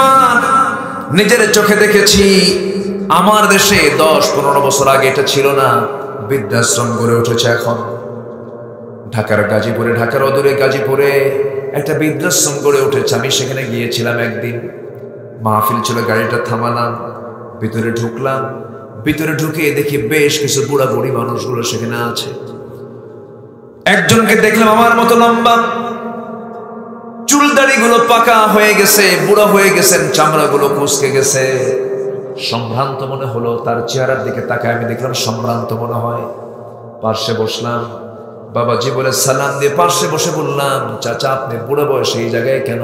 নিজের চোখে দেখেছি। আমার দেশে 10-15 বছর আগে এটা ছিল না, বৃদ্ধাশ্রম গড়ে উঠেছে এখন। ঢাকার গাজীপুরে, ঢাকার অদূরে গাজীপুরে একটা বৃদ্ধাশ্রম গড়ে উঠেছে। আমি সেখানে গিয়েছিলাম একদিন, মাহফিল ছিল, গাড়িটা থামালাম, ভিতরে ঢুকলাম। ভিতরে ঢুকে দেখি বেশ কিছু বুড়া বুড়ি মানুষগুলো সেখানে আছে। একজনকে দেখলাম আমার মতো লম্বা, চুল দাড়িগুলো পাকা হয়ে গেছে, বুড়া হয়ে গেছেন, চামড়াগুলো কুঁচকে গেছে। সম্ভ্রান্ত মনে হলো, তার চেহারার দিকে তাকায় আমি দেখলাম সম্ভ্রান্ত মনে হয়। পার্শ্বে বসলাম, বাবাজি বলে সালাম দিয়ে পার্শ্বে বসে বললাম, চাচা আপনি বুড়ো বয়সে এই জায়গায় কেন,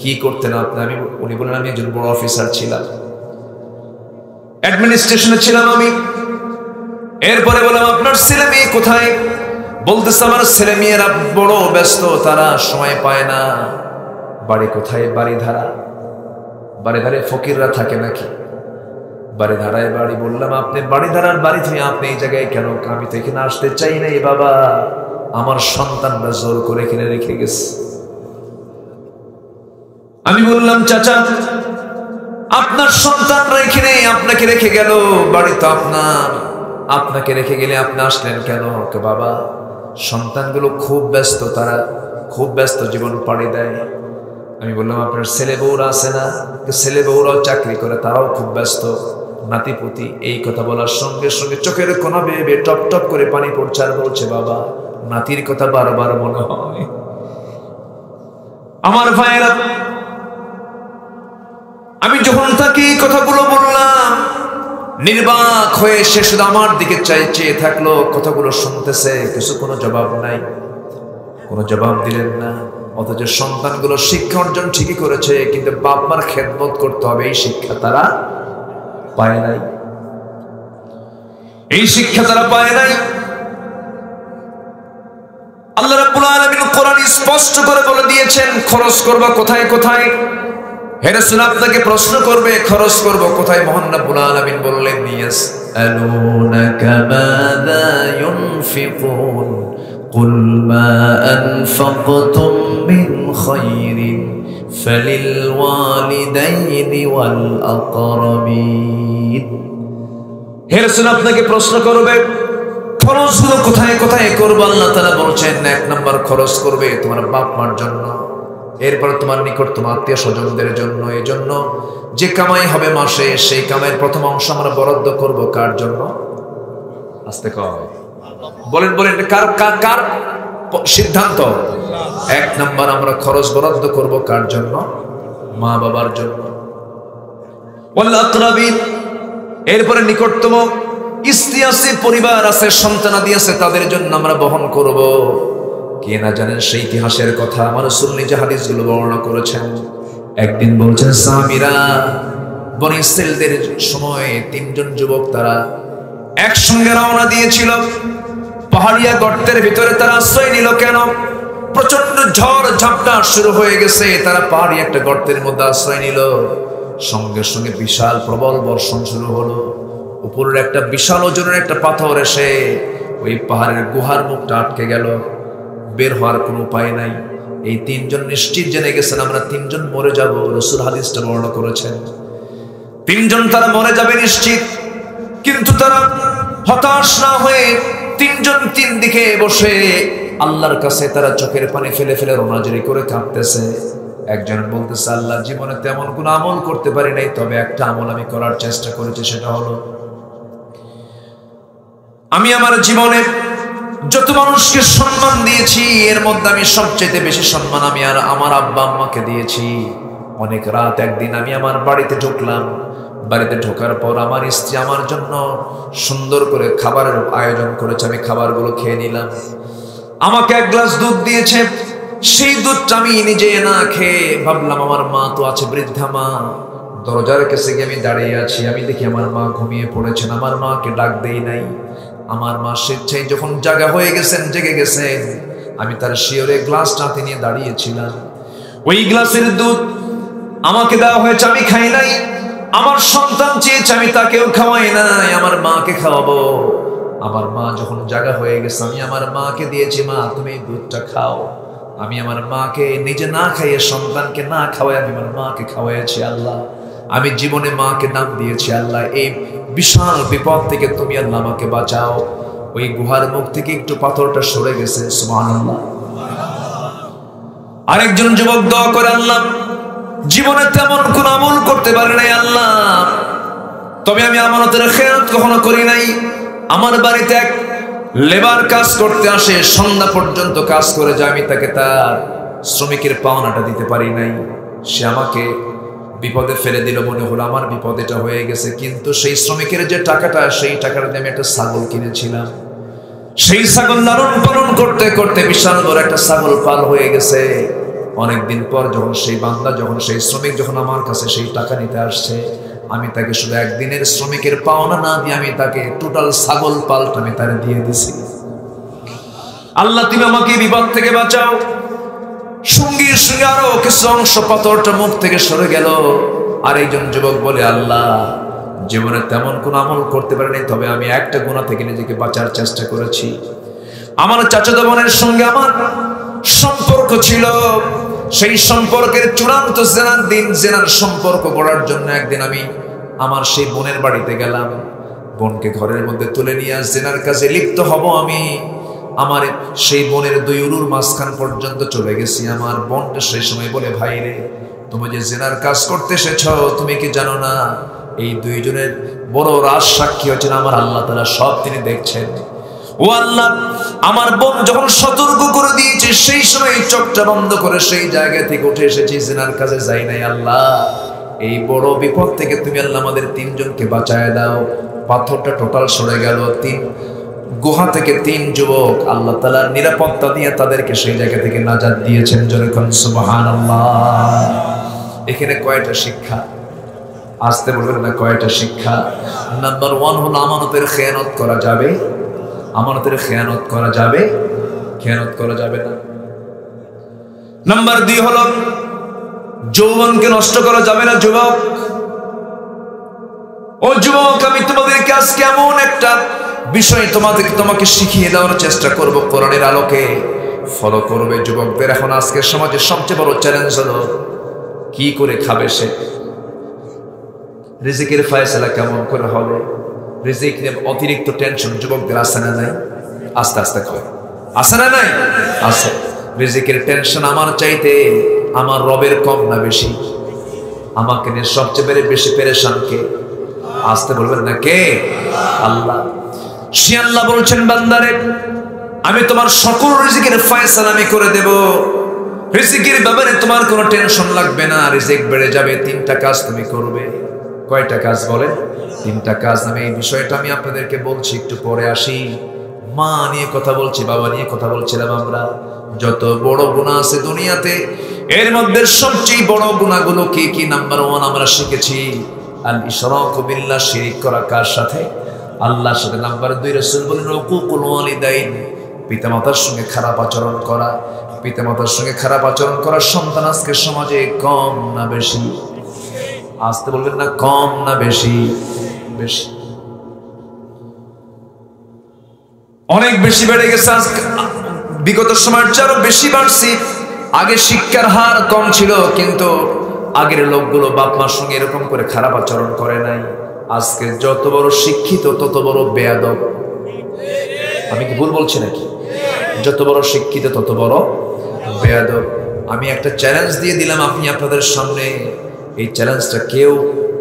কি করতেন আপনি? উনি বললেন, আমি একজন বড় অফিসার ছিলাম, অ্যাডমিনিস্ট্রেশনে ছিলাম আমি। এরপরে বললাম, আপনার ছেলে মেয়ে কোথায়? বলতেছে, আমার ছেলে মেয়েরা বড় ব্যস্ত, তারা সময় পায় না। বাড়ি কোথায়? বাড়িধারা। বাড়িধারে ফকিররা থাকে নাকি? বাড়িধারায় বাড়ি। বললাম, আপনি বাড়িধারার বাড়ি থেকে আপনি এই জায়গায় কেন? আমি তো এখানে আসতে চাই নাই বাবা, আমার সন্তানরা জোর করে এখানে রেখে গেছে। আমি বললাম, চাচা আপনার সন্তানরা এখানে আপনাকে রেখে গেল, বাড়ি তো আপনার, আপনাকে রেখে গেলে আপনি আসলেন কেন? বাবা সন্তানগুলো খুব ব্যস্ত, তারা খুব ব্যস্ত, জীবন পাড়ি দেয়। আমি বললাম, আপনার ছেলে বউরা আছে না? ছেলে বউরাও চাকরি করে, তারাও খুব ব্যস্ত, নাতিপুতি। এই কথা বলার সঙ্গে সঙ্গে চোখের কোনা বেয়ে টপ টপ করে পানি পড়ছে, আর বলছে, বাবা নাতির কথা বারবার মনে হয়। আমার ভাইয়েরা, আমি যখন তাকে এই কথাগুলো বললাম, নির্বাক হয়ে সে শুধু আমার দিকে চেয়ে থাকলো, কথাগুলো শুনতেছে, কিছু কোনো জবাব নাই, কোনো জবাব দিলেন না। অথচ সন্তানগুলো শিক্ষা অর্জন ঠিকই করেছে, কিন্তু বাপ মার খেদমত করতে হবে এই শিক্ষা তারা পায় নাই, এই শিক্ষা তারা পায় নাই। আল্লাহ রাব্বুল আলামিন কোরআন স্পষ্ট করে বলে দিয়েছেন, খরচ করবা কোথায় কোথায়। হে রাসূল আপনাকে প্রশ্ন করবে, খরচ করব কোথায়? মহান রাব্বুল আলামিন বললেন, ইয়াসআলুনাকা মাযা ইউনফিকুন কুল মা আনফাকতুম মিন খায়রিন ফালিল ওয়ালিদাইনি ওয়াল আকরাবিন। হে রাসূল আপনাকে প্রশ্ন করবে খরচগুলো কোথায় কোথায় করবে? আল্লাহ তাআলা বলছেন, এক নাম্বার খরচ করবে তোমার বাপ মার জন্য, এরপর তোমার নিকটতম আত্মীয় স্বজনদের জন্য। এই জন্য যে কামাই হবে মাসে, সেই কামাইয়ের প্রথম অংশ আমরা বরাদ্দ করব কার জন্য? আস্তে কয় বলেন বলেন, কার কার কার সিদ্ধান্ত? এক নাম্বার আমরা খরচ বরাদ্দ করব কার জন্য? মা বাবার জন্য। ওয়াল আকরাবিন, এরপরে নিকটতম স্ত্রী আছে, পরিবার আছে, সন্তানাদি আছে, তাদের জন্য আমরা বহন করব। কে না জানেন সেই ইতিহাসের কথা, আমার রাসূল নিজে হাদিসগুলো বর্ণনা করেছেন। একদিন বলছেন সাহাবীরা, বনী ইসরাঈলদের সময় তিনজন যুবক তারা একসঙ্গে রওনা দিয়েছিল। পাহাড়িয়া গর্তের ভিতরে তারা আশ্রয় নিল। কেন? প্রচন্ড ঝড় ঝাপটা শুরু হয়ে গেছে, তারা পাহাড়ি একটা গর্তের মধ্যে আশ্রয় নিল। সঙ্গে সঙ্গে বিশাল প্রবল বর্ষণ শুরু হলো। উপরের একটা বিশাল ওজনের একটা পাথর এসে ওই পাহাড়ের গুহার মুখটা আটকে গেল, বের হওয়ার কোনো উপায় নাই। এই তিনজন নিশ্চিত জেনে গেছেন আমরা তিনজন মরে যাব। রাসূল হাদিসটা বর্ণনা করেছেন, তিনজন তারা মরে যাবে নিশ্চিত। কিন্তু তারা হতাশ না হয়ে তিনজন তিন দিকে বসে আল্লাহর কাছে তারা চোখের পানি ফেলে ফেলে রোনাজারি করে কাঁদতেছে। একজন বলতেছে, আল্লাহ, জীবনে তেমন কোনো আমল করতে পারি নাই, তবে একটা আমল আমি করার চেষ্টা করেছি, সেটা হলো আমি আমার জীবনে যত মানুষকে সম্মান দিয়েছি এর মধ্যে আমি সবচেয়ে বেশি সম্মান আমি আর আমার আব্বা আম্মাকে দিয়েছি। অনেক রাত একদিন আমি আমার বাড়িতে ঢুকলাম। বাড়িতে ঢোকার পর আমার স্ত্রী আমার জন্য সুন্দর করে খাবারের আয়োজন করেছে, আমি খাবারগুলো খেয়ে নিলাম। আমাকে এক গ্লাস দুধ দিয়েছে, সেই দুধটা আমি নিজে না খেয়ে ভাবলাম আমার মা তো আছে, বৃদ্ধা মা। দরজার কাছে গিয়ে আমি দাঁড়িয়ে আছি, আমি দেখি আমার মা ঘুমিয়ে পড়েছেন। আমার মাকে ডাক দেই নাই। আমার মা স্বেচ্ছায় যখন জাগা হয়ে গেছেন, জেগে গেছেন, আমি তার শিয়রে গ্লাসটা হাতে নিয়ে দাঁড়িয়েছিলাম। ওই গ্লাসের দুধ আমাকে দেওয়া হয়েছে, আমি খাই নাই। আমার সন্তান চেয়েছে, আমি তাকেও খাওয়াই নাই, আমার মাকে খাওয়াবো। আমার মা যখন জাগা হয়ে গেছে, আমি আমার মাকে দিয়েছি, মা তুমি দুধটা খাও। আমি আমার মাকে নিজে না খাইয়ে, সন্তানকে না খাওয়াই আমি আমার মাকে খাওয়াইছি। আল্লাহ, আমি জীবনে মাকে নাম দিয়েছি, আল্লাহ এই বিশাল বিপদ থেকে তুমি আল্লাহ আমাকে বাঁচাও। ওই গুহার মুখ থেকে একটু পাথরটা সরে গেছে, সুবহানাল্লাহ। আরেকজন যুবক দোয়া করে, আল্লাহ, জীবনে তেমন কোন আমল করতে পারি নাই আল্লাহ, তবে আমি আমানতের খেয়ানত কখনো করি নাই। আমার বাড়িতে এক লেবার কাজ করতে আসে, সন্ধ্যা পর্যন্ত কাজ করে যায়, আমি তাকে তার শ্রমিকের পাওনাটা দিতে পারি নাই। সে আমাকে বিপদে ফেলে দিল, মনে হলো আমার বিপদ এটা হয়ে গেছে। কিন্তু সেই শ্রমিকের যে টাকাটা, সেই টাকাটা দিয়ে আমি একটা ছাগল কিনেছিলাম। সেই ছাগল লালন পালন করতে করতে বিশাল বড় একটা ছাগল পাল হয়ে গেছে। অনেকদিন পর যখন সেই বান্দা, যখন সেই শ্রমিক যখন আমার কাছে সেই টাকা নিতে আসছে, আমি তাকে শুধু একদিনের শ্রমিকের পাওনা না দিয়ে আমি তাকে টোটাল ছাগল পালটা আমি তার দিয়ে দিছি। আল্লাহ, তুমি আমাকে বিপদ থেকে বাঁচাও। সঙ্গে সঙ্গে আরো কিছু অংশ পাথরটা মুখ থেকে সরে গেল। আর একজন যুবক বলে, আল্লাহ, জীবনে তেমন কোন আমল করতে পারিনি, তবে আমি একটা গুনাহ থেকে নিজেকে বাঁচার চেষ্টা করেছি। আমার চাচাতো বোনের সঙ্গে আমার সম্পর্ক ছিল, সেই সম্পর্কের চূড়ান্ত জেনার দিন, জেনার সম্পর্ক করার জন্য একদিন আমি আমার সেই বোনের বাড়িতে গেলাম। বোনকে ঘরের মধ্যে তুলে নিয়ে জেনার কাজে লিপ্ত হব আমি। আমার সেই বোনের দুই উরুর মাঝখান পর্যন্ত চলে গেছি। আমার বোনটা সেই সময় বলে, ভাই রে, তুমি যে জেনার কাজ করতে এসেছ, তুমি কি জানো না এই দুইজনের বড় রাজ সাক্ষী হচ্ছেন আমার আল্লাহ তাআলা, সব তিনি দেখছেন। ও আল্লাহ, আমার বোন যখন সতর্ক করে দিয়েছে, সেই সময় চোখটা বন্ধ করে সেই জায়গা থেকে উঠে এসেছি, জেনার কাজে যাই নাই। আল্লাহ, এই বড় বিপদ থেকে তুমি আল্লাহ আমাদের তিনজনকে বাঁচায় দাও। পাথরটা টোটাল সরে গেল। গুহা থেকে তিন যুবক আল্লাহ তাআলার নিরাপত্তা দিয়ে তাদেরকে সেই জায়গা থেকে নাজাত দিয়েছেন। যেরকম সুবহানাল্লাহ। এখানে কয়টা শিক্ষা? আসতে বলবেন না, কয়টা শিক্ষা? নাম্বার 1 হলো আমানতের খেয়ানত করা যাবে, আমানতের খেয়ানত করা যাবে, খেয়ানত করা যাবে না। নাম্বার 2 হলো যৌবনকে নষ্ট করা যাবে না। যুবক, ও যুবক, আমি তোমাদেরকে আজকে এমন একটা বিষয় তোমাকে শিখিয়ে দেওয়ার চেষ্টা করব, কোরআনের আলোকে ফলো করবে। যুবকদের এখন আজকের সমাজে সবচেয়ে বড় চ্যালেঞ্জ হলো কি করে খাবে সে, রিজিকের ফয়সালা কেমন করে হবে, রিজিক নিয়ে অতিরিক্ত টেনশন যুবকদের আছে না নাই? আস্তে আস্তে কয় আছে না নাই? আছে। রিজিকের টেনশন আমার চাইতে আমার রবের কম না বেশি? আমাকে নিয়ে সবচেয়ে বেশি পেরেশান কে? আসতে বলবেন না কে? আল্লাহ। সে আল্লাহ বলছেন, বান্দারে আমি তোমার সকল রিজিকের ফয়সালা আমি করে দেব। রিজিকের ব্যাপারে তোমার কোনো টেনশন লাগবে না। রিজিক বেড়ে যাবে, 3টা কাজ তুমি করবে। কয়টা কাজ বলেন? 3টা কাজ। আমি এই বিষয়টা আমি আপনাদেরকে বলছি, একটু পরে আসি। মা নিয়ে কথা বলছি, বাবা নিয়ে কথা বলছিলাম। আমরা যত বড় গুনাহ আছে দুনিয়াতে, এর মধ্যে সবচেয়ে বড় গুনাহগুলো কি কি? নাম্বার 1 আমরা শিখেছি আল ইশরাকু বিল্লাহ, শিরক করা। কার সাথে? আল্লাহর সাথে। নাম্বার 2 রাসূল বলেন উকুকুল ওয়ালিদাইন, পিতামাতার সঙ্গে খারাপ আচরণ করা। পিতামাতার সঙ্গে খারাপ আচরণ করা সন্তান আজকে সমাজে কম না বেশি? আসতে বলবেন না, কম না বেশি? বেশি, অনেক বেশি বেড়ে গেছে। আজকে বিগত সময়ের চেয়ে আরো বেশি বাড়ছে। আগে শিক্ষার হার কম ছিল, কিন্তু আগের লোকগুলো বাপ মার সঙ্গে এরকম করে খারাপ আচরণ করে নাই। আজকে যত বড় শিক্ষিত তত বড় বেয়াদব। আমি কি ভুল বলছি নাকি? যত বড় শিক্ষিত তত বড় বেয়াদব। আমি একটা চ্যালেঞ্জ দিয়ে দিলাম আপনি আপনাদের সামনে, এই চ্যালেঞ্জটা কেউ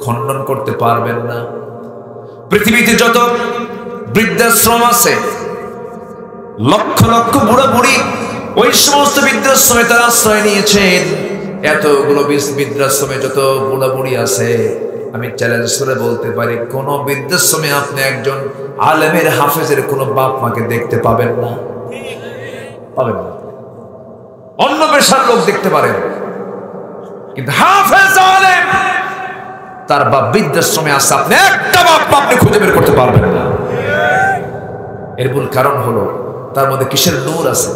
খণ্ডন করতে পারবেন না। পৃথিবীতে যত বৃদ্ধাশ্রম আছে, লক্ষ লক্ষ বুড়া বুড়ি ওই সমস্ত বৃদ্ধাশ্রমে তারা আশ্রয় নিয়েছেন। এতগুলো বৃদ্ধাশ্রমে যত বুড়া বুড়ি আছে, আমি চ্যালেঞ্জ করে বলতে পারি কোন বৃদ্ধাশ্রমে আপনি একজন আলেমের হাফেজের কোন বাপ মাকে দেখতে পাবেন না। পাবেন না। অন্য পেশার লোক দেখতে পারেন, কিন্তু হাফেজ আলেম তার বাপ বৃদ্ধাশ্রমে আছে, আপনি একটা বাপ আপনি খুঁজে বের করতে পারবেন না। এর মূল কারণ হলো তার মধ্যে কিসের নূর আছে?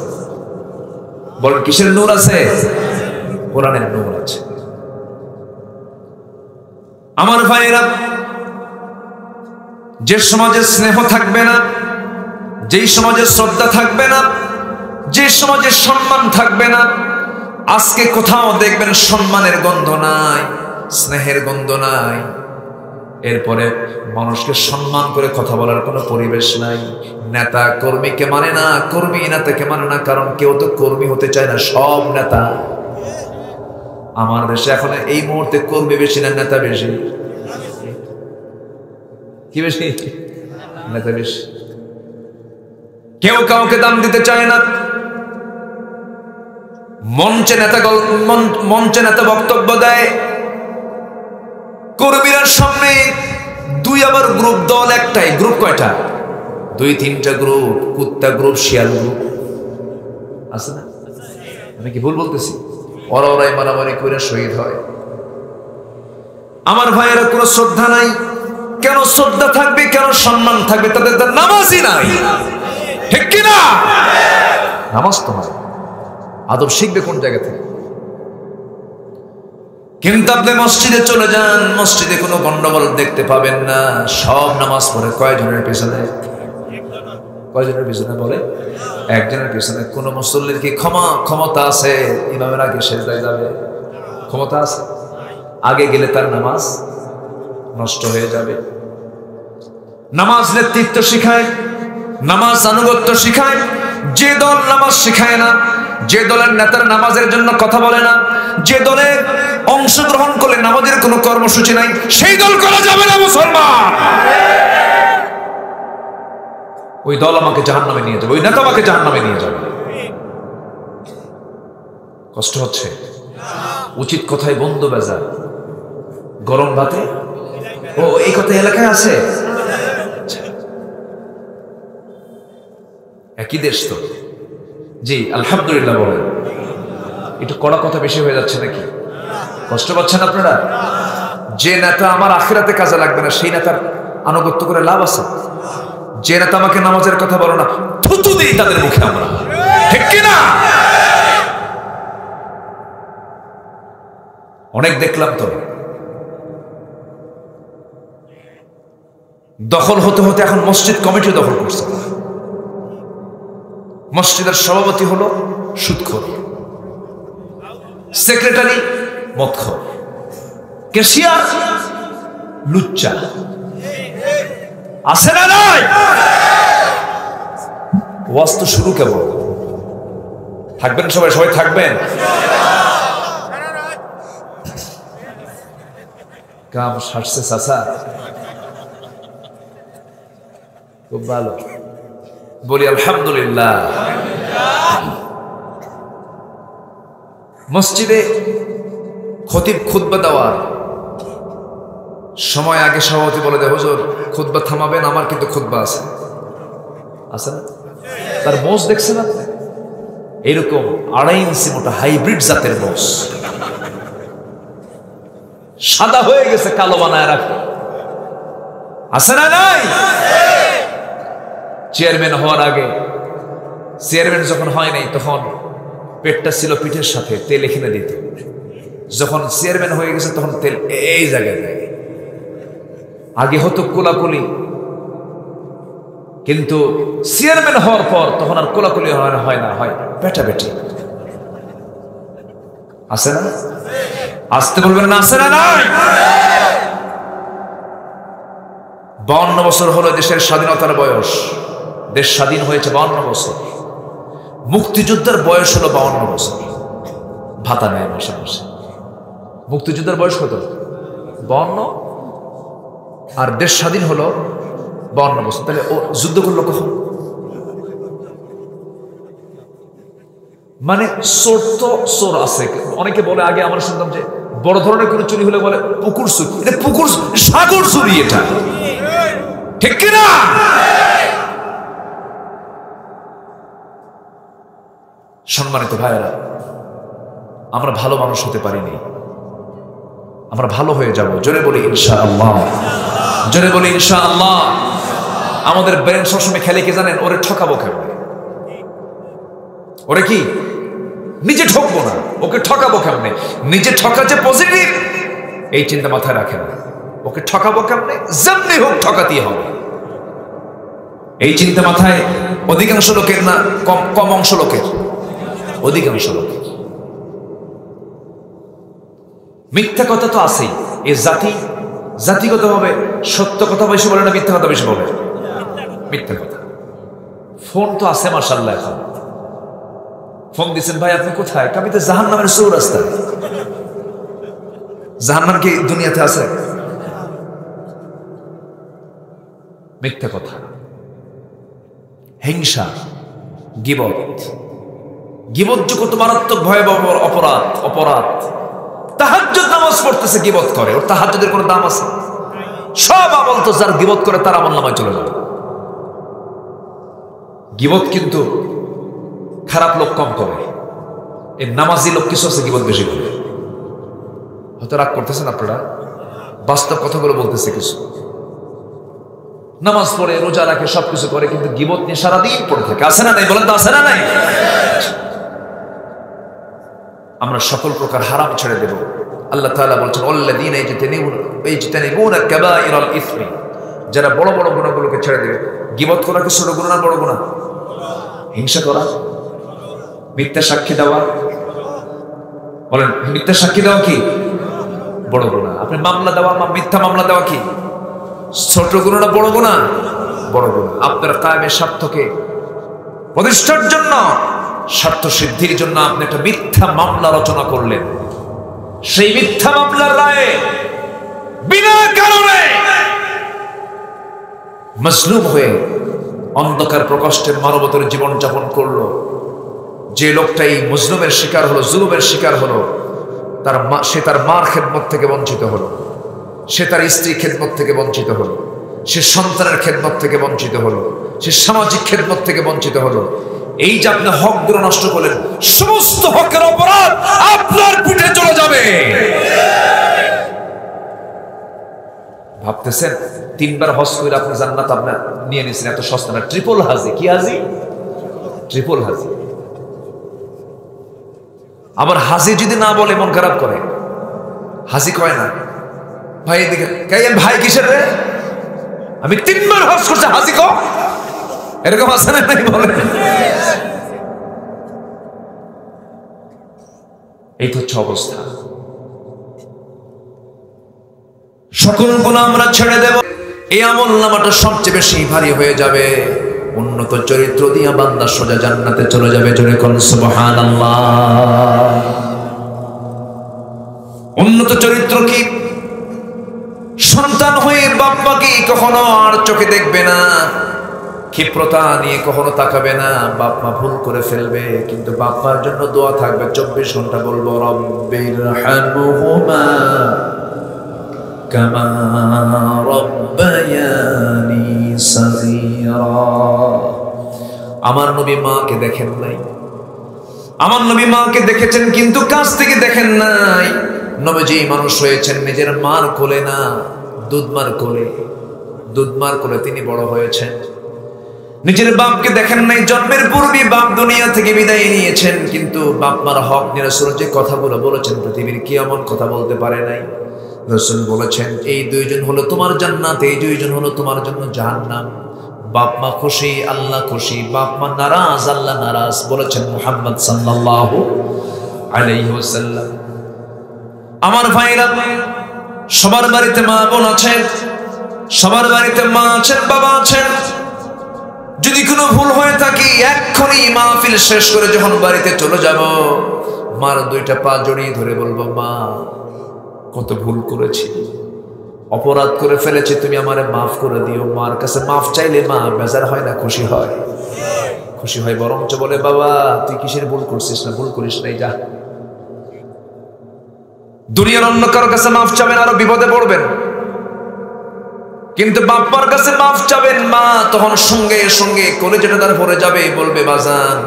বলেন কিসের নূর আছে? কোরআনের নূর আছে। আমার ভাইয়েরা, যে সমাজে স্নেহ থাকবে না, যেই সমাজে শ্রদ্ধা থাকবে না, যে সমাজে সম্মান থাকবে না, আজকে কোথাও দেখবেন সম্মানের গন্ধ নাই, স্নেহের গন্ধ নাই। এরপরে মানুষকে সম্মান করে কথা বলার কোনো পরিবেশ নাই। নেতা কর্মীকে মানে না, কর্মী নেতাকে মানে না, কারণ কেউ তো কর্মী হতে চায় না, সব নেতা। আমার দেশে এখন এই মুহূর্তে কর্মী বেশি না নেতা বেশি? কি বেশি? নেতা বেশি। কেউ কাউকে দাম দিতে চায় না। মঞ্চে নেতা বক্তব্য দেয়, কর্মীরা সামনে দুই, আবার গ্রুপ দল একটাই। গ্রুপ কয়টা? 2-3টা গ্রুপ, কুত্তা গ্রুপ, শিয়াল গ্রুপ আছে না? আমি কি ভুল বলতেছি? ওরাই মারামারি করে শহীদ হয়। আমার ভাইয়েরা কোনো শ্রদ্ধা নাই। কেন শ্রদ্ধা থাকবে? কেন সম্মান থাকবে? তাদের তো নামাজই নাই, ঠিক কিনা? নামাজ তো নাই, আদব শিখবে কোন জায়গা থেকে? কিন্তু আপনি মসজিদে চলে যান, মসজিদে কোনো গন্ডগোল দেখতে পাবেন না। সব নামাজ পড়ে কয়জনের পিছনে? কয়জনের পিছনে বলে? একজনের পিছনে। কোন মুসল্লির কি ক্ষমতা আছে ইমামের আগে সেজদায় যাবে? ক্ষমতা আছে? আগে গেলে তার নামাজ নষ্ট হয়ে যাবে। নামাজ নেতৃত্ব শিখায়, নামাজ আনুগত্য শিখায়। যে দল নামাজ শিখায় না, যে দলের নেতার নামাজের জন্য কথা বলে না, যে দলে অংশগ্রহণ করলে নামাজের কোনো কর্মসূচি নাই, সেই দল করা যাবে না মুসলমান। ওই দল আমাকে জাহান্নামে নিয়ে যাবে, ওই নেতা আমাকে জাহান্নামে নিয়ে যাবে। কষ্ট হচ্ছে? উচিত কথায় বন্ধ বেজা, গরম ভাতে। ও এই কথা এলাকায় আছে? একই দেশ তো। জি আলহামদুলিল্লাহ বলেন। একটু কড়া কথা বেশি হয়ে যাচ্ছে নাকি? কষ্ট পাচ্ছেন আপনারা? যে নেতা আমার আখিরাতে কাজে লাগবে না, সেই নেতার আনুগত্য করে লাভ আছে? যে নেতা আমাকে নামাজের কথা বলো না, থুতু দিই তাদের মুখে আমরা, ঠিক কিনা? অনেক দেখলাম তো। দখল হতে হতে এখন মসজিদ কমিটি দখল করছে। মসজিদের সভাপতি হলো সুদখোর, সেক্রেটারি মদখোর, ক্যাশিয়ার লুচ্চা। আছে না নাই? ওয়াজ তো শুরু কেবল। থাকবেন সবাই, সবাই থাকবেন। কাম সারছে চাচা, খুব ভালো, বলি আলহামদুলিল্লাহ। মসজিদে খতিব খুতবা দেওয়ার সময় আগে সভাপতি বলে দেয়, হুজুর খুতবা থামাবেন, আমার কিন্তু খুতবা আছে। আছে না? তার মোষ দেখছেন আপনি? এরকম 2.5 ইঞ্চি মোটা হাইব্রিড জাতের মোষ, সাদা হয়ে গেছে, কালো বানায় রাখে। আছে না নাই? চেয়ারম্যান হওয়ার আগে, চেয়ারম্যান যখন হয় নাই তখন পেটটা ছিল পিঠের সাথে, তেল এখানে দিত। যখন চেয়ারম্যান হয়ে গেছে তখন তেল এই জায়গায় দেয়। আগে হতো কোলাকুলি, কিন্তু চেয়ারম্যান হওয়ার পর তখন আর কোলাকুলি হয় না, হয় পেটাপেটি। আছে না? আসতে বলবেন না, আছে না নাই? 52 বছর হলো দেশের স্বাধীনতার বয়স। দেশ স্বাধীন হয়েছে 52 বছর। মুক্তিযোদ্ধার বয়স হলো 52 বছর। ভাতা নেয় মাসে মাসে। মুক্তিযোদ্ধার বয়স কত? 52। আর দেশ স্বাধীন হলো 52 বছর। তাহলে ও যুদ্ধ করলো কখন? মানে চোর তো চোর আছে। অনেকে বলে, আগে আমরা শুনতাম যে বড় ধরনের কোনো চুরি হলে বলে পুকুর চুরি। এটা পুকুর, সাগর চুরি এটা, ঠিক কিনা? সম্মানিত ভাইয়েরা, আমরা ভালো মানুষ হতে পারিনি, আমরা ভালো হয়ে যাব। জোরে বলি ইনশাআল্লাহ, জোরে বলি ইনশাআল্লাহ। আমাদের ব্রেন সবসময় খেলে কি জানেন? ওরে ঠকাবো কেমনে, ওরে কি নিজে ঠকবো না, ওকে ঠকাবো কেমনে। নিজে ঠকা যে পজিটিভ, এই চিন্তা মাথায় রাখেন। ওকে ঠকাবো কেমনে, যেমনি হোক ঠকাতেই হবে, এই চিন্তা মাথায় অধিকাংশ লোকের না, কম অংশ লোকের, অধিকাংশ লোকের। মিথ্যা কথা তো আছেই। এই জাতিগত ভাবে সত্য কথা বেশি বলে না মিথ্যা কথা বেশি বলে? মিথ্যা কথা। ফোন তো আছে মাশাআল্লাহ। এখন ফোন দিচ্ছেন, ভাই আপনি কোথায়? আমি তো জাহান্নামের চৌরাস্তা। জাহান্নাম কি দুনিয়াতে আছে? মিথ্যা কথা, হিংসা, গীবত। গীবত যে কত মারাত্মক ভয়াবহ অপরাধ। তাহাজ্জুদ নামাজ পড়তেছে, গীবত করে, ওর তাহাজ্জুদের কোনো দাম আছে? সব আমল তো যার গীবত করে তার আমলনামায় চলে যাবে। গীবত কিন্তু খারাপ লোক কম করে, এই নামাজি লোক কিছু আছে গীবত বেশি করে। হয়তো রাগ করতেছেন আপনারা, বাস্তব কথাগুলো বলতেছে। কিছু নামাজ পড়ে, রোজা রাখে, সবকিছু করে, কিন্তু গীবত নিয়ে সারাদিন পড়ে থাকে। আছে না নাই? বলেন তো, আছে না নাই? আমরা সকল প্রকার হারাম ছেড়ে দেব। আল্লাহ তাআলা বলছেন, আল্লাযীনা ইয়াজতানিবুনা কাবাইরাল ইসমি, যারা বড় বড় গুনাহগুলোকে ছেড়ে দেবে। গীবত করা কি ছোট গুনাহ না বড় গুনাহ? হিংসা করা, মিথ্যা সাক্ষী দেওয়া, বলেন মিথ্যা সাক্ষী দেওয়া কি বড় গুনাহ? আপনি মামলা দেওয়া, মিথ্যা মামলা দেওয়া কি ছোট গুনাহ না বড় গুনাহ? বড় গুনাহ। আপনার কায়েমের স্বার্থকে প্রতিষ্ঠার জন্য, স্বার্থ সিদ্ধির জন্য আপনি একটা মিথ্যা মামলা রচনা করলেন। সেই মিথ্যা মামলার রায়ে বিনা কারণে মজলুম হয়ে অন্ধকার প্রকোষ্ঠে মানবতার জীবন যাপন করলো। যে লোকটা এই মজলুমের শিকার হলো, জুলুমের শিকার হলো, সে তার মার খেদমত থেকে বঞ্চিত হলো, সে তার স্ত্রী খেদমত থেকে বঞ্চিত হলো, সে সন্তানের খেদমত থেকে বঞ্চিত হলো, সে সামাজিক খেদমত থেকে বঞ্চিত হলো। এই যে আপনি হকগুলো নষ্ট করলেন, সমস্ত হকের অপরাধ আপনার পিঠে চলে যাবে। ভাবতেছেন 3 বার হজ করে আপনি জান্নাত আপনি নিয়ে নিয়েছেন, এত সস্তা না। ট্রিপল হাজি। কি হাজি? ট্রিপল হাজি। আবার হাজি যদি না বলে মন খারাপ করে, হাজি কয় না, ভাই এদিকে ভাই কিসের রে, আমি 3 বার হজ করছি, হাজি কো, এরকম আছে না নাই? বলে এই তো হচ্ছে অবস্থা। সকল গুনাহ আমরা ছেড়ে দেব। এই আমলনামাটা সবচেয়ে বেশি ভারী হয়ে যাবে। উন্নত চরিত্র দিয়া বান্দা সোজা জান্নাতে চলে যাবে। জোরে কোন সুবহানাল্লাহ। উন্নত চরিত্র কি? সন্তান হয়ে বাপ মাকে কখনো আর চোখে দেখবে না, ক্ষিপ্রতা নিয়ে কখনো তাকাবে না। বাপ মা ভুল করে ফেলবে, কিন্তু বাপ মার জন্য দোয়া থাকবে 24 ঘন্টা। বলবো রব্বিরহামহুমা কামা রব্বায়ানি সগীরা। আমার নবী মাকে দেখেন নাই, আমার নবী মাকে দেখেছেন কিন্তু কাছ থেকে দেখেন নাই। নবীজি মানুষ হয়েছেন নিজের মার কোলে না, দুধমার কোলে। দুধমার কোলে তিনি বড় হয়েছেন। নিজের বাপকে দেখেন নাই, জন্মের পূর্বে বাপ দুনিয়া থেকে বিদায় নিয়েছেন, কিন্তু বাপ মার হক নিয়ে রাসূল যে কথাগুলো বলেছেন পৃথিবীর কি এমন কথা বলতে পারে নাই। রাসূল বলেছেন এই দুইজন হলো তোমার জান্নাত, এই দুইজন হলো তোমার জন্য জাহান্নাম। বাপ মা খুশি, আল্লাহ খুশি। বাপ মা নারাজ, আল্লাহ নারাজ। বলেছেন মুহাম্মদ সাল্লাল্লাহু আলাইহি ওয়াসাল্লাম। আমার ভাইরা, সবার বাড়িতে মা বোন আছেন, সবার বাড়িতে মা আছেন, বাবা আছেন। যদি কোনো ভুল হয়ে থাকে এক্ষুনি মাহফিল শেষ করে যখন বাড়িতে চলে যাব, মার দুইটা পা জড়িয়ে ধরে বলবো, মা কত ভুল করেছি, অপরাধ করে ফেলেছি, তুমি আমারে মাফ করে দিও। মার কাছে মাফ চাইলে মা বেজার হয় না, খুশি হয়? খুশি হয়। বরঞ্চ বলে, বাবা তুই কিসের ভুল করছিস? না, ভুল করিস নাই, যা। দুনিয়ার অন্য কারোর কাছে মাফ চাবেন, আরো বিপদে পড়বেন। কিন্তু বাপ্পার কাছে মাফ চাবেন, মা তখন সঙ্গে সঙ্গে কলেজেটা তার ভরে যাবে, বলবে, বাজান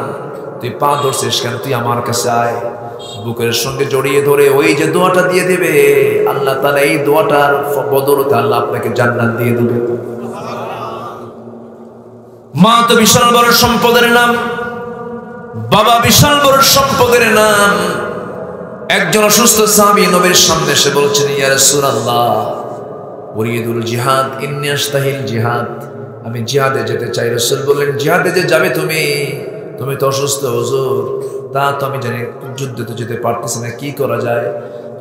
তুই পা ধরছিস কেন, তুই আমার কাছে আয়। বুকের সঙ্গে জড়িয়ে ধরে ওই যে দোয়াটা দিয়ে দেবে, আল্লাহ তাআলা এই দোয়াটার বদৌলতে আল্লাহ আপনাকে জান্নাত দিয়ে দেবে। মা তো বিশাল বড় সম্পদের নাম, বাবা বিশাল বড় সম্পদের নাম। একজন অসুস্থ সাহাবী নবীর সামনে এসে বলছেন, ইয়া রাসূলুল্লাহ উরিদুল জিহাদ ইন্নী আস্তাহিল জিহাদ, আমি জিহাদে যেতে চাই। রাসূল বললেন, জিহাদে যে যাবে তুমি তো অসুস্থ হুজুর। তা তো আমি জানি, যুদ্ধে তো যেতে পারতেছি না, কি করা যায়?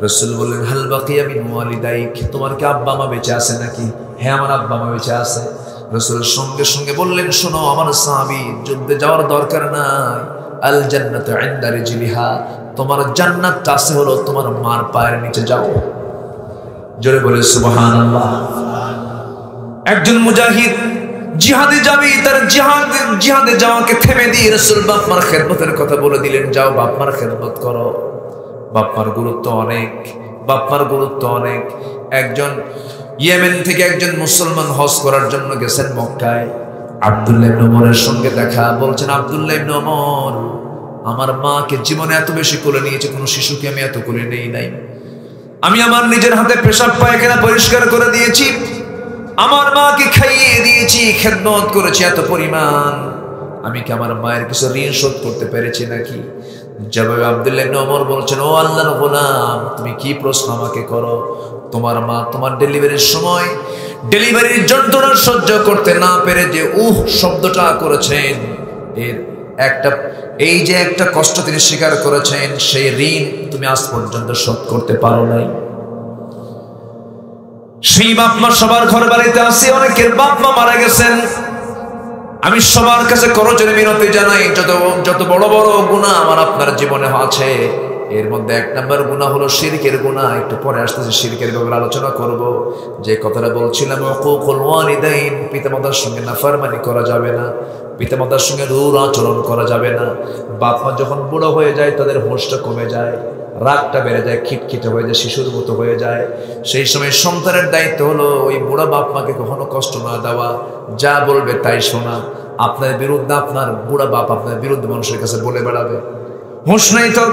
রাসূল বললেন, হাল বাকিয়া মিন ওয়ালিদাইক, তোমার কি আব্বা মা বেঁচে আছে নাকি? হ্যাঁ, আমার আব্বা মা বেঁচে আছে। রাসূল সঙ্গে সঙ্গে বললেন, শোনো আমার সাহাবী, যুদ্ধে যাওয়ার দরকার নাই। আল জান্নাতু ইনদা রিজলিহা, তোমার জান্নাতটা আছে হলো তোমার মার পায়ের নিচে, যাও। জোরে বলে সুবহানাল্লাহ। একজন মুজাহিদ জিহাদে যাবে, তার জিহাদে যাওয়াকে থেমে দিয়ে রাসূল বাপমার খেদমতের কথা বলে দিলেন, যাও বাপমার খেদমত করো। বাপমার গুরুত্ব অনেক, বাপমার গুরুত্ব অনেক। একজন ইয়েমেন থেকে একজন মুসলমান হজ করার জন্য গেছেন মক্কায়। আব্দুল্লাহ ইবনে ওমরের সঙ্গে দেখা। বলছেন, আব্দুল্লাহ ইবনে ওমর, আমার মাকে জীবনে এত বেশি কোলে নিয়েছে, কোনো শিশুকে আমি এত কোলে নেই নাই। আমি আমার নিজের হাতে পেশাব পায়খানা পরিষ্কার করে দিয়েছি, আমার মাকে খাইয়ে দিয়েছি, খেদমত করেছি এত পরিমাণ। আমি কি আমার মায়ের কিছু ঋণ শোধ করতে পেরেছি নাকি? জবাবে আব্দুল্লাহ ইবনে ওমর বলছেন, ও আল্লাহর গোলাম, তুমি কি প্রশ্ন আমাকে করো? তোমার মা তোমার ডেলিভারির সময় ডেলিভারির যন্ত্রণা সহ্য করতে না পেরে যে শব্দটা করেছেন, এই যে একটা কষ্ট তিনি স্বীকার করেছেন, সেই ঋণ তুমি আজ পর্যন্ত শোধ করতে পারো নাই। সেই বাপ মা সবার ঘর বাড়িতে আছে, অনেকের বাপ মা মারা গেছেন। আমি সবার কাছে করজোড়ে মিনতি জানাই, যত বড় বড় গুনাহ আমার আপনার জীবনে আছে, এর মধ্যে এক নম্বর গুনাহ হলো শিরকের গুনাহ। একটু পরে আসতেছে শিরকের ব্যাপারে আলোচনা করব। যে কথাটা বলছিলাম, উকুকুল ওয়ালিদাইন, পিতামাতার সঙ্গে নাফরমানি করা যাবে না, পিতামাতার সঙ্গে রূঢ় আচরণ করা যাবে না। বাপ মা যখন বুড়ো হয়ে যায় তাদের হোশটা কমে যায়, রাগটা বেড়ে যায়, খিটখিটে হয়ে যায়, শিশুর মতো হয়ে যায়। সেই সময় সন্তানের দায়িত্ব হলো ওই বুড়া বাপ মাকে কখনো কষ্ট না দেওয়া, যা বলবে তাই শোনা। আপনার বিরুদ্ধে আপনার বুড়া বাপ আপনার বিরুদ্ধে মানুষের কাছে বলে বেড়াবে, হোশ নাই তো,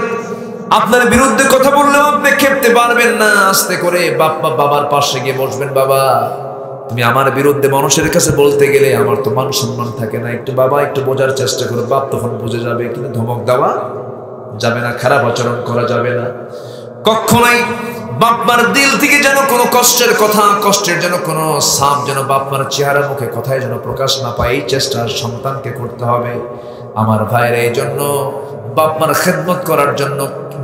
আপনার বিরুদ্ধে কথা বললেও আপনি খেপতে পারবেন না। আস্তে করে বাপ মা বাবার পাশে গিয়ে বসবেন, বাবা তুমি আমার বিরুদ্ধে মানুষের কাছে বলতে গেলে আমার তো মান সম্মান থাকে না, একটু বাবা একটু বোঝার চেষ্টা করো। বাপ তখন বুঝে যাবে, কিন্তু ধমক দেওয়া যাবে না, খারাপ আচরণ করা যাবে না। কখনোই বাপমার দিল থেকে যেন কোনো কষ্টের কথা, কষ্টের যেন কোনো ছাপ যেন বাপমার চেহারা মুখে কথায় যেন প্রকাশ না পায়, এই চেষ্টা সন্তানকে করতে হবে। আমার ভাইরা, এই জন্য বাপমার খেদমত করার জন্য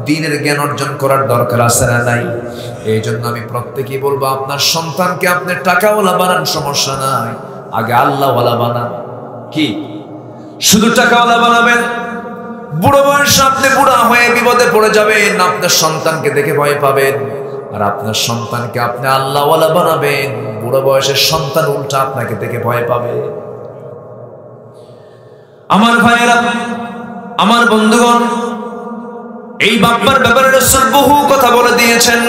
দ্বীনের জ্ঞান অর্জন করার দরকার আছে না নাই? এই জন্য আমি প্রত্যেকেই বলবো, আপনার সন্তানকে আপনি টাকাওয়ালা বানান, সমস্যা নাই, আগে আল্লাহওয়ালা বানান। কি শুধু টাকাওয়ালা বানাবেন, বুড়ো বয়সে আপনি বুড়া হয়ে বিপদে পড়ে যাবেন, আপনার সন্তানকে দেখে ভয় পাবেন। আর আপনার সন্তানকে আপনি আল্লাহওয়ালা বানাবেন, বুড়ো বয়সের সন্তান উল্টা আপনাকে দেখে ভয় পাবে। আমার ভাইয়েরা, আমার বন্ধুগণ, এই বাপ্পার ব্যাপারে রাসূল বহু কথা বলে দিয়েছেন।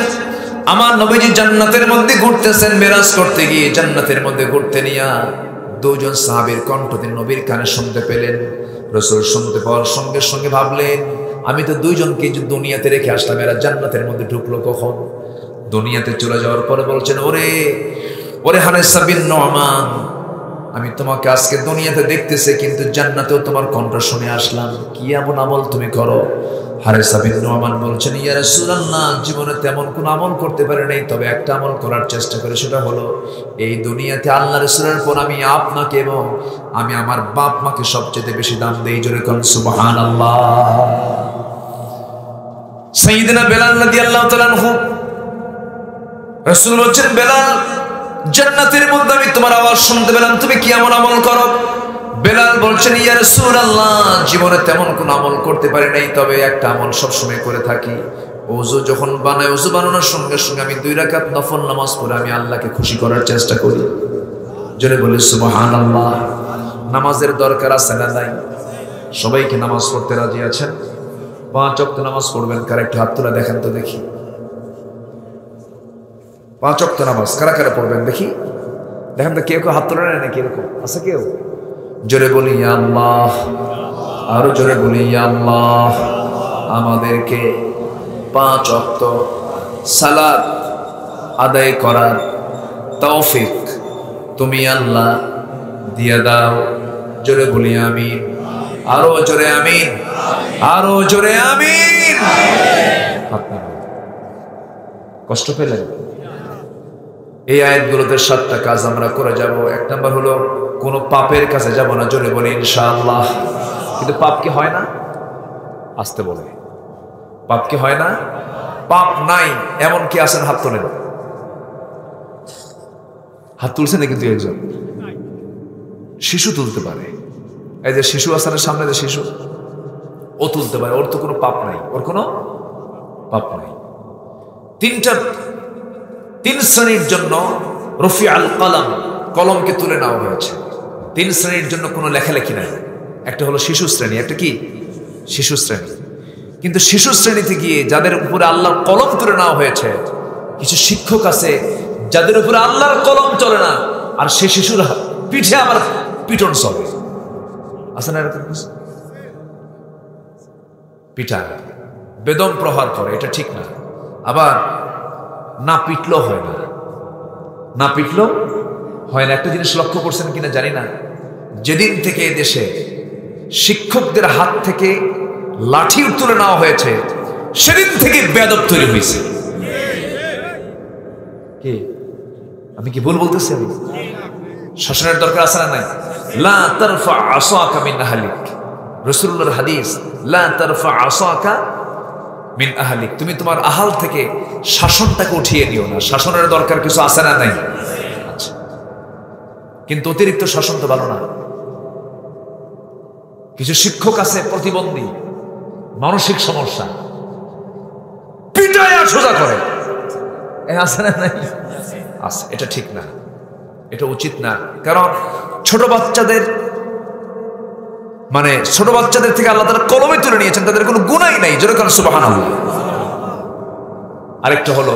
আমার নবীজি জান্নাতের মধ্যে ঘুরতেছেন, মেরাজ করতে গিয়ে জান্নাতের মধ্যে ঘুরতে নিয়া দুজন সাহাবীর কণ্ঠ তিনি নবীর কানে শুনতে পেলেন। রাসূল শুনতে পাওয়ার সঙ্গে সঙ্গে ভাবলেন, আমি তো দুইজনকে দুনিয়াতে রেখে আসলাম, এরা জান্নাতের মধ্যে ঢুকলো কখন? দুনিয়াতে চলে যাওয়ার পরে বলছেন, ওরে ওরে হারেসা বিন নু'মান, আমি তোমাকে আজকে দুনিয়াতে দেখতেছি, কিন্তু জান্নাতেও তোমার কণ্ঠ শুনে আসলাম, কি এমন আমল তুমি করো? হারেসা বিন নু'মান বলছেন, ইয়া রাসূলুল্লাহ, জীবনে তেমন কোন আমল করতে পারি নাই, তবে একটা আমল করার চেষ্টা করি, সেটা হলো এই দুনিয়াতে আল্লাহ রাসূলের পর আমি আপনাকে এবং আমি আমার বাপ মাকে সবচেয়ে বেশি দাম দেই। জোরে কোন সুবহানাল্লাহ। সাইয়েদনা বেলাল রাদিয়াল্লাহু তাআলা আনহু, রাসূল বলছেন, বেলাল, জান্নাতের মধ্যে আমি তোমার আওয়াজ শুনতে পেলাম, তুমি কি এমন আমল করো? বেলাল বলছেন, ইয়া রাসূলুল্লাহ, জীবনে তেমন কোন আমল করতে পারি নাই, তবে একটা আমল সবসময় করে থাকি, ওযু যখন বানাই, ওযু বানানোর সঙ্গে সঙ্গে আমি 2 রাকাত নফল নামাজ পড়ে আমি আল্লাহকে খুশি করার চেষ্টা করি। জোরে বলি সুবহানাল্লাহ। নামাজের দরকার আছে না নাই? সবাইকে নামাজ পড়তে রাজি আছেন? 5 ওয়াক্ত নামাজ পড়বেন, কার একটু হাত তুলে দেখেন তো দেখি। 5 ওয়াক্ত নামাজ কারা কারা পড়বেন দেখি, দেখেন তো। কেউ কেউ হাত তুলে নেয় নাকি? এরকম আছে কেউ? জোরে বলি ইয়া আল্লাহ, আরো জোরে বলি ইয়া আল্লাহ। আমাদেরকে 5 ওয়াক্ত সালাত আদায় করার তৌফিক তুমি আল্লাহ দিয়ে দাও। জোরে বলি আমিন, আরো জোরে আমিন, আরো জোরে আমিন। কষ্ট পেলেন? এই আয়াতগুলোতে 7টা কাজ আমরা করে যাব। 1 নাম্বার হলো কোনো পাপের কাছে যাব না। জোরে বলি ইনশাআল্লাহ। কিন্তু পাপ কি হয় না? আসতে বলে, পাপ কি হয় না? পাপ নাই এমন কি আছেন? হাত তোলেন। হাত তুলছে না কিন্তু একজন শিশু তুলতে পারে। এই যে শিশু আসানের সামনে যে শিশু, ও তুলতে পারে, ওর তো কোনো পাপ নাই, ওর কোনো পাপ নাই। 3 শ্রেণীর জন্য রফি আল কলম, কলমকে তুলে নেওয়া হয়েছে। 3 শ্রেণীর জন্য কোনো লেখালেখি নাই। একটা হলো শিশু শ্রেণী। একটা কি? শিশু শ্রেণী। কিন্তু শিশু শ্রেণীতে গিয়ে যাদের উপরে আল্লাহর কলম তুলে নেওয়া হয়েছে, কিছু শিক্ষক আছে যাদের উপরে আল্লাহর কলম চলে না, আর সে শিশুর পিঠে আমার পিটন চলে। আছে না এরকম? পিঠা বেদম প্রহার করে, এটা ঠিক না। আবার না পিটলেও হয় না, না পিটলেও হয় না। একটা জিনিস লক্ষ্য করছেন কিনা জানি না, যেদিন থেকে দেশে শিক্ষকদের হাত থেকে লাঠি তুলে নেওয়া হয়েছে, সেদিন থেকে বেয়াদব তৈরি হয়েছে। কি আমি কি ভুল বলতেছি? আমি শাসনের দরকার আছে না নাই? লা তারফা আসাকা মিন আহলিক, রাসূলুল্লাহর হাদিস, লা তারফা আসাকা মিন আহলিক, তুমি তোমার আহাল থেকে শাসনটাকে উঠিয়ে দিও না। শাসনের দরকার কিছু আছে না নাই? আচ্ছা, কিন্তু অতিরিক্ত শাসন তো ভালো না। কিছু শিক্ষক আছে প্রতিবন্ধী, মানসিক সমস্যা, পিটায়া সোজা করে, আছে না নাই? আছে। এটা ঠিক না, এটা উচিত না। কারণ ছোট বাচ্চাদের থেকে আল্লাহ তাআলা কলমে তুলে নিয়েছেন, তাদের কোনো গুনাহই নাই। জোরে বলেন সুবহানাল্লাহ। আরেকটা হলো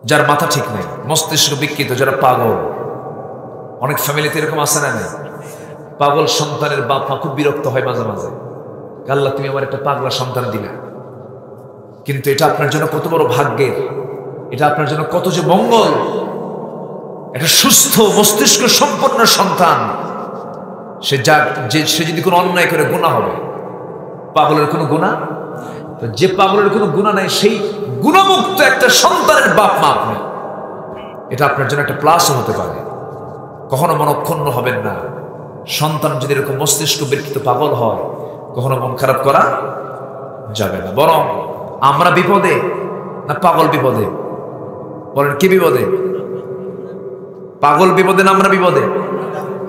যার মাথা ঠিক নেই, মস্তিষ্ক বিকৃত, যারা পাগল। অনেক ফ্যামিলিতে এরকম আছে না নাই? পাগল সন্তানের বাপ মা খুব বিরক্ত হয় মাঝে মাঝে, আল্লাহ তুমি আমার একটা পাগলা সন্তান দিলা। কিন্তু এটা আপনার জন্য কত বড় ভাগ্যের, এটা আপনার জন্য কত যে মঙ্গল। একটা সুস্থ মস্তিষ্ক সম্পন্ন সন্তান, সে যদি কোনো অন্যায় করে গুনাহ হবে। পাগলের কোনো গুনাহ, তো যে পাগলের কোনো গুনাহ নাই, সেই গুণামুক্ত একটা সন্তানের বাপ মা আপনি, এটা আপনার জন্য একটা প্লাসও হতে পারে। কখনো মনক্ষুণ্ণ হবেন না। সন্তান যদি এরকম মস্তিষ্ক বিকৃত পাগল হয়, কখনো মন খারাপ করা যাবে না। বরং আমরা বিপদে না পাগল বিপদে? বলেন কি বিপদে? পাগল বিপদে না আমরা বিপদে?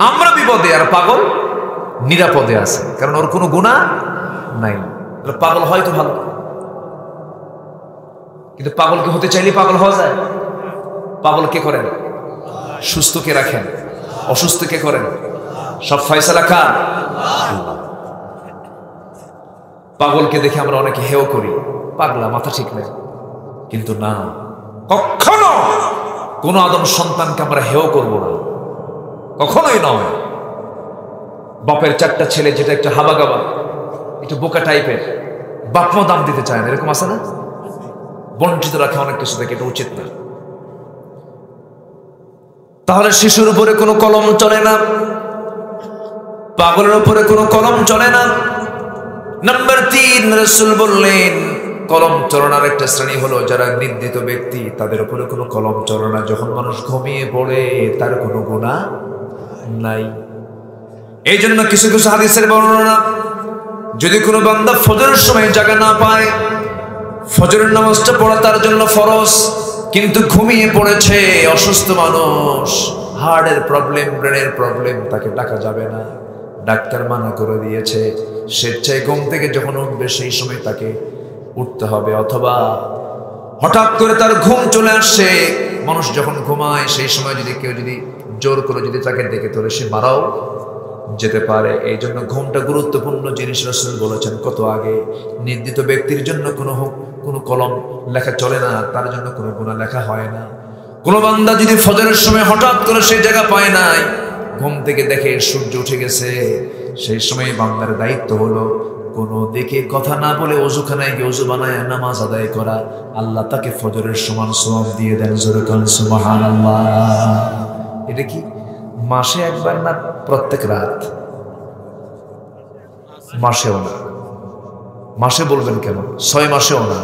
আমরা বিপদে, আর পাগল নিরাপদে আছে, কারণ ওর কোনো গুনাহ নাই। পাগল হয়তো ভালো, কিন্তু পাগলকে হতে চাইলে পাগল হওয়া যায়? পাগল কে করেন? সুস্থ কে রাখেন? অসুস্থ কে করেন? সব ফয়সালা কার? পাগলকে দেখে আমরা অনেকে হেয় করি, পাগলা, মাথা ঠিক নেই। কিন্তু না, কখনো কোন আদম সন্তানকে আমরা হেয় করব না, কখনোই নয়। বাপের চারটা ছেলে, যেটা একটা হাবা গাবা, একটু বোকা টাইপের, বাপমা দাম দিতে চায় না, এরকম আছে না? বঞ্চিত রাখে অনেক কিছু থেকে, এটা উচিত না। তাহলে শিশুর উপরে কোনো কলম চলে না, পাগলের উপরে কোনো কলম চলে না। নাম্বার 3, রাসূল বললেন কলম চলনার একটা শ্রেণী হলো যারা নিন্দিত ব্যক্তি, তাদের উপরে কোনো কলম চলে না যখন মানুষ ঘুমিয়ে পড়ে, তার কোনো গুনাহ নাই। এই জন্য কিছু কিছু হাদিসের বর্ণনা, যদি কোনো বান্দা ফজরের সময় জাগা না পায়, ফজরের নামাজটা পড়া তার জন্য ফরজ, কিন্তু ঘুমিয়ে পড়েছে, অসুস্থ মানুষ, হার্টের প্রবলেম, ব্রেনের প্রবলেম, তাকে ডাকা যাবে না, ডাক্তার মানা করে দিয়েছে। স্বেচ্ছায় ঘুম থেকে যখন উঠবে সেই সময় তাকে উঠতে হবে। অথবা হঠাৎ করে তার ঘুম চলে আসছে, মানুষ যখন ঘুমায় সেই সময় যদি কেউ যদি জোর করে যদি তাকে ডেকে তোলে, সে মারাও যেতে পারে। এই জন্য ঘুমটা গুরুত্বপূর্ণ জিনিস। রাসূল বলেছেন কত আগে, নির্দিত ব্যক্তির জন্য কোনো কলম লেখা চলে না, তার জন্য কোনো গুনাহ লেখা হয় না। কোনো বান্দা যদি ফজরের সময় হঠাৎ করে সেই জায়গা পায় নাই, ঘুম থেকে দেখে সূর্য উঠে গেছে, সেই সময় বান্দার দায়িত্ব হলো কোনো দিকে কথা না বলে ওযুখানায় গিয়ে ওযু বানায় নামাজ আদায় করা। আল্লাহ তাকে ফজরের সমান সওয়াব দিয়ে দেন। জোরে বলেন সুবহানাল্লাহ। এটা কি মাসে একবার না প্রত্যেক রাত? মাসেও না। মাসে বলবেন কেন? 6 মাসেও না,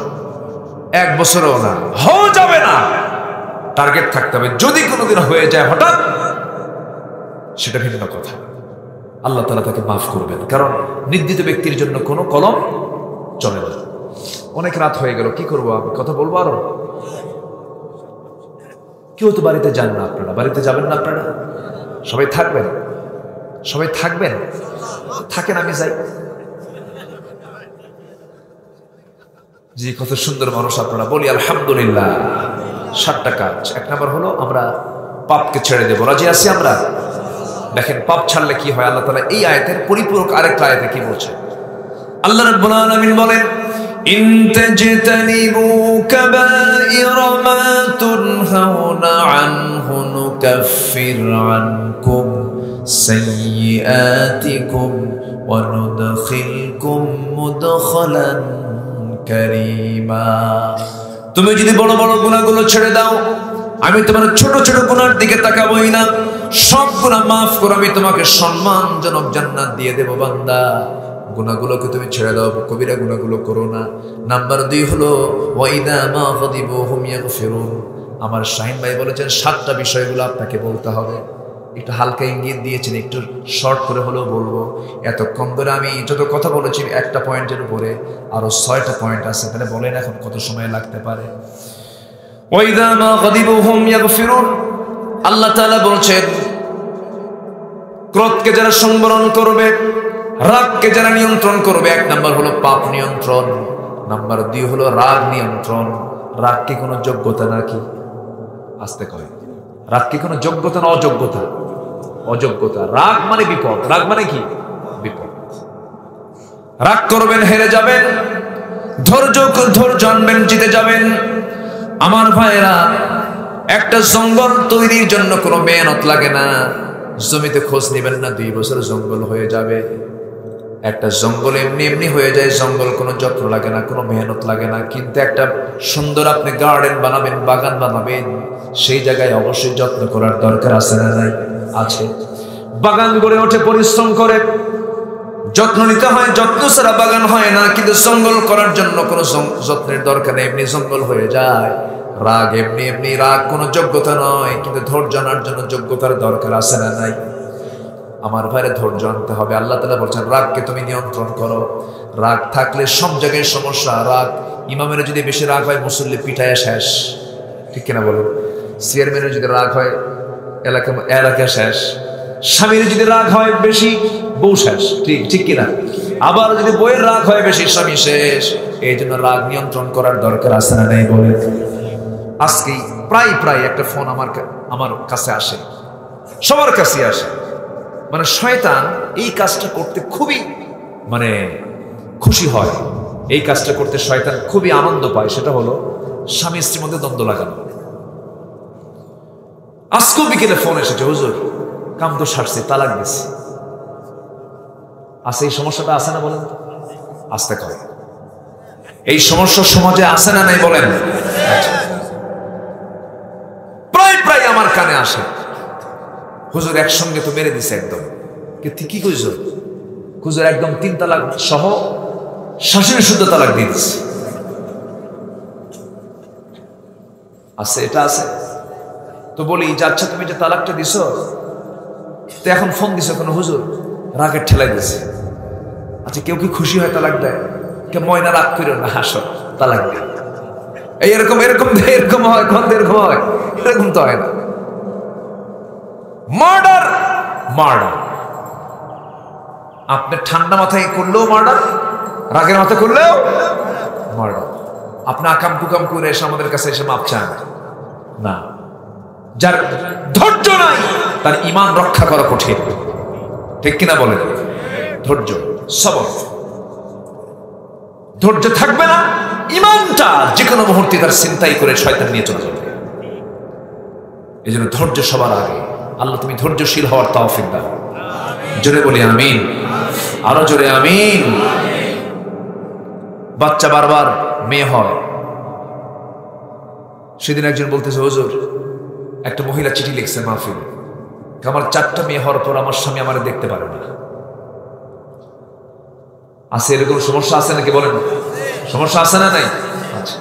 1 বছরেও না, হয়ে যাবে না। টার্গেট থাকতে হবে। যদি কোনোদিন হয়ে যায় হঠাৎ, সেটা ভিন্ন কথা, আল্লাহ তাআলা তাকে মাফ করবেন, কারণ নির্দিত ব্যক্তির জন্য কোনো কলম চলে না। অনেক রাত হয়ে গেল, কি করবো আমি? কথা বলবো আরো? কেউ তো বাড়িতে যান না আপনারা, বাড়িতে যাবেন না আপনারা? সবাই থাকবেন? সবাই থাকবেন? থাকেন, আমি যাই। জি, কত সুন্দর মানুষ আপনারা, বলি আলহামদুলিল্লাহ। 7টা কাজ। 1 নম্বর হলো আমরা পাপকে ছেড়ে দেবো। রাজি আছি আমরা? দেখেন পাপ ছাড়লে কি হয়, আল্লাহ তাআলা এই আয়াতের পরিপূরক আরেকটা আয়াতে কি বলছে? আল্লাহ রাব্বুল আলামিন বলেন, ইন তাজতানিবু কাবাইরা মা তুনহাউনা আনহু নুকাফির আনকুম সাইয়্যাতিকুম ওয়া নুদখিলকুম মুদখালান কারীমা। তুমি যদি বড় বড় গুনাহগুলো ছেড়ে দাও, আমি তোমার ছোট ছোট গুনার দিকে তাকাবোই না, সব গুনাহ মাফ করে আমি তোমাকে সম্মানজনক জান্নাত দিয়ে দেব। বান্দা, গুনাহগুলোকে তুমি ছেড়ে দাও, কবিরা গুনাহগুলো করো না। নাম্বার 2 হলো ওয়াইদা মা গাদিবু হুম ইয়াগফিরুন। আমার শাহিন ভাই বলেছেন 7টা বিষয়গুলো আপনাকে বলতে হবে। একটু হালকা ইঙ্গিত দিয়েছেন, একটু শর্ট করে হলেও বলবো। এতক্ষণ ধরে আমি যত কথা বলেছি একটা পয়েন্টের উপরে আরো 6টা পয়েন্ট আছে, তাহলে বলেন এখন কত সময় লাগতে পারে? ওয়াইদা মা গাদিবু হুম ইয়াগফিরুন। আল্লাহ তাআলা বলছেন, ক্রোধকে যারা সংবরণ করবে, রাগকে যারা নিয়ন্ত্রণ করবে, 1 নাম্বার হলো পাপ নিয়ন্ত্রণ, নাম্বার 2 হলো রাগ নিয়ন্ত্রণ। রাগ কি কোনো যোগ্যতা নাকি? আস্তে কয়, রাগ কি কোনো যোগ্যতা না অযোগ্যতা? অযোগ্যতা। রাগ মানে বিপদ। রাগ মানে কি? বিপদ। রাগ করবেন, হেরে যাবেন। ধৈর্য আনবেন, জিতে যাবেন। আমার ভাইরা, একটা জঙ্গল তৈরির জন্য কোনো মেহনত লাগে না। জমিতে খোঁজ নেবেন না, 2 বছর জঙ্গল হয়ে যাবে। একটা জঙ্গল এমনি এমনি হয়ে যায়। জঙ্গল কোনো যত্ন লাগে না, কোনো মেহনত লাগে না। কিন্তু একটা সুন্দর আপনি গার্ডেন বানাবেন, বাগান বানাবেন, সেই জায়গায় অবশ্যই যত্ন করার দরকার আছে না নাই? আছে। বাগান গড়ে ওঠে পরিশ্রম করে, যত্ন নিতে হয়, যত্ন ছাড়া বাগান হয় না। কিন্তু জঙ্গল করার জন্য কোনো যত্নের দরকার নেই, এমনি জঙ্গল হয়ে যায়। রাগ এমনি এমনি, রাগ কোনো যোগ্যতা নয়, কিন্তু ধৈর্য আনার জন্য যোগ্যতার দরকার আছে না নাই? আমার ভাইরে ধৈর্য আনতে হবে। আল্লাহ তাআলা বলছেন রাগকে তুমি নিয়ন্ত্রণ করো। রাগ থাকলে সব জায়গায় সমস্যা। রাগ, ইমামের যদি বেশি রাগ হয় মুসল্লি পিটায় শেষ, ঠিক কিনা বলুন? চেয়ারম্যানের যদি রাগ হয় এলাকা শেষ। স্বামীর যদি রাগ হয় বেশি বউ শেষ, ঠিক কিনা? আবার যদি বউয়ের রাগ হয় বেশি স্বামী শেষ। এই জন্য রাগ নিয়ন্ত্রণ করার দরকার আছে না নাই বলেন? আজকেই প্রায় একটা ফোন আমার কাছে আসে, সবার কাছে আসে। মানে শয়তান এই কাজটা করতে খুবই খুশি হয়, এই কাজটা করতে শয়তান খুবই আনন্দ পায়। সেটা হলো স্বামী স্ত্রীর মধ্যে দ্বন্দ্ব লাগানো। আজকেও বিকেলে ফোন এসেছে, হুজুর কাম তো সারছে, তালাক দিছে। আচ্ছা, এই সমস্যাটা আছে না বলেন? আসতে কয় এই সমস্যা সমাজে আছে না নাই বলেন? প্রায় আমার কানে আসে, হুজুর একসঙ্গে তো মেরে দিছে একদম। কি কইছ? হুজুর একদম 3 তালাক সহ শাশুড়ি শুদ্ধ তালাক দিয়ে দিচ্ছে। আছে, এটা আছে। তো বলি যে আচ্ছা তুমি যে তালাকটা দিছ, তো এখন ফোন দিছ কেন? হুজুর রাগের ঠেলাই দিছে। আচ্ছা, কেউ কি খুশি হয় তালাক দেয়? কে ময়না রাগ করিও না, হাসো, তালাক দেয়। এরকম হয়, এরকম হয়, এরকম তো হয় না। মার্ডার আপনি ঠান্ডা মাথায় করলেও মার্ডার, রাগের মাথায় করলেও মার্ডার। আপনি আকাম কুকাম করে এসে আমাদের কাছে এসে মাপ চান না। যার ধৈর্য নাই তার ঈমান রক্ষা করা কঠিন, ঠিক কিনা বলেন? ধৈর্য, সবর। ধৈর্য থাকবে না, ঈমানটা যে কোনো মুহূর্তে তার চিন্তাই করে শয়তান নিয়ে চলে যাবে। এই জন্য ধৈর্য সবার আগে। আল্লাহ তুমি ধৈর্যশীল হওয়ার তৌফিক দাও। জোরে বলি আমিন, আরো জোরে আমিন। বাচ্চা বারবার মেয়ে হয়। সেদিন একজন বলতেছে, হুজুর একটা মহিলা চিঠি লিখছে মাহফিল, আমার 4টা মেয়ে হওয়ার পর আমার স্বামী আমার দেখতে পারে না। আছে এরকম সমস্যা আছে নাকি বলেন? সমস্যা আছে না নাই? আচ্ছা,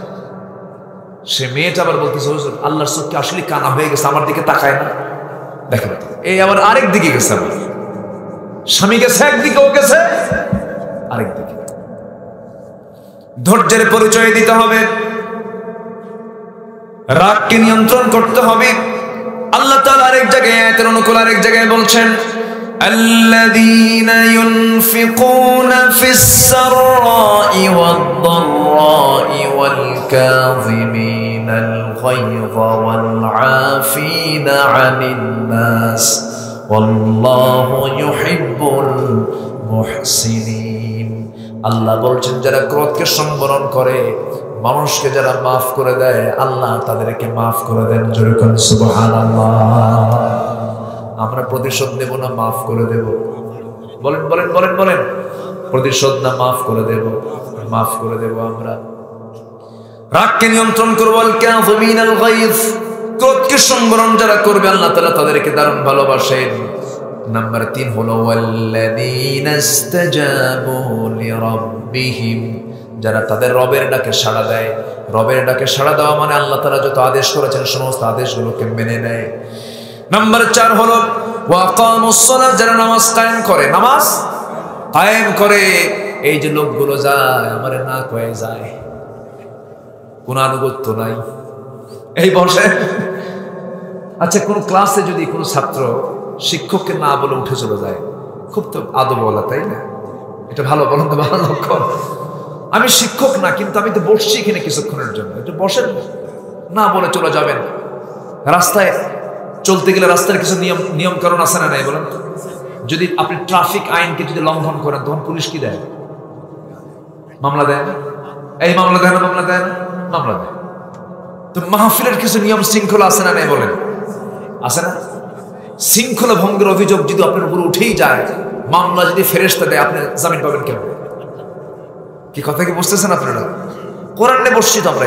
সে মেয়েটা আবার বলতেছে, হুজুর আল্লাহর চোখকে আসলে কানা হয়ে গেছে, আমার দিকে তাকায় না। দেখেন এই আবার আরেক দিকে গেছে, আমার স্বামী গেছে একদিকে, ও গেছে আরেক দিকে। ধৈর্যের পরিচয় দিতে হবে, রাগকে নিয়ন্ত্রণ করতে হবে। আল্লাহ তাআলা আরেক জায়গায় আয়াতের অনুকূল আরেক জায়গায় বলছেন, আল্লাযীনা ইউনফিকুনা ফিস সাররাই ওয়াদ-দাররাই ওয়াল কাযিমিনাল গায়যা ওয়াল আফিনা আনিন নাস ওয়াল্লাহু ইউহিব্বুল মুহসিনিন। আল্লাহ বলছেন যারা ক্রোধকে সংবরণ করে, মানুষকে যারা মাফ করে দেয়, আল্লাহ তাদেরকে মাফ করে দেন। জোরে বলুন সুবহানাল্লাহ। আমরা প্রতিশোধ নেব না মাফ করে দেব? বলেন বলেন বলেন বলেন। প্রতিশোধ না মাফ করে দেব? মাফ করে দেব আমরা। রাগকে নিয়ন্ত্রণ করব, আল কাযিমিনাল গায়জ, ক্রোধকে সংবরণ যারা করবে আল্লাহ তাআলা তাদেরকে দারুণ ভালোবাসেন। নাম্বার 3 হলো ওয়াল্লাযীনা ইসতাজাবু লিরাব্বিহিম, যারা তাদের রবের ডাকে সাড়া দেয়। রবের ডাকে সাড়া দেওয়া মানে আল্লাহ তাআলা যত আদেশ করেছেন সমস্ত আদেশগুলোকে মেনে নেয়। নাম্বার 4 হলো ওয়াকামুস সালাত, যারা নামাজ কায়েম করে। নামাজ কায়েম করে। এই যে লোকগুলো যায় আমারে না কয়ে যায়, কোন আনুগত্য নাই, এই বসে। আচ্ছা, কোন ক্লাসে যদি কোনো ছাত্র শিক্ষককে না বলে উঠে চলে যায়, খুব তো আদব বলা, তাই না? এটা ভালো, বলেন তো ভালো লক্ষণ? আমি শিক্ষক না, কিন্তু আমি তো বসছি এখানে কিছুক্ষণের জন্য, একটু বসেন না বলে চলে যাবেন। রাস্তায় চলতে গেলে রাস্তার কিছু নিয়ম কারণ আছে না নাই বলেন? যদি আপনি ট্রাফিক আইনকে যদি লঙ্ঘন করেন তখন পুলিশ কি দেয়? মামলা দেয় না? এই মামলা দেয় না, মামলা দেয় না, মামলা দেয়। তো মাহফিলের কিছু নিয়ম শৃঙ্খলা আছে না নাই বলেন? আছে না? শৃঙ্খলা ভঙ্গের অভিযোগ যদি আপনার উপর উঠেই যায়, মামলা যদি ফেরেশতা দেয়, আপনি জামিন পাবেন কেন? কি কথা কি বুঝতেছেন আপনারা? কোরআনে বসছি তো আমরা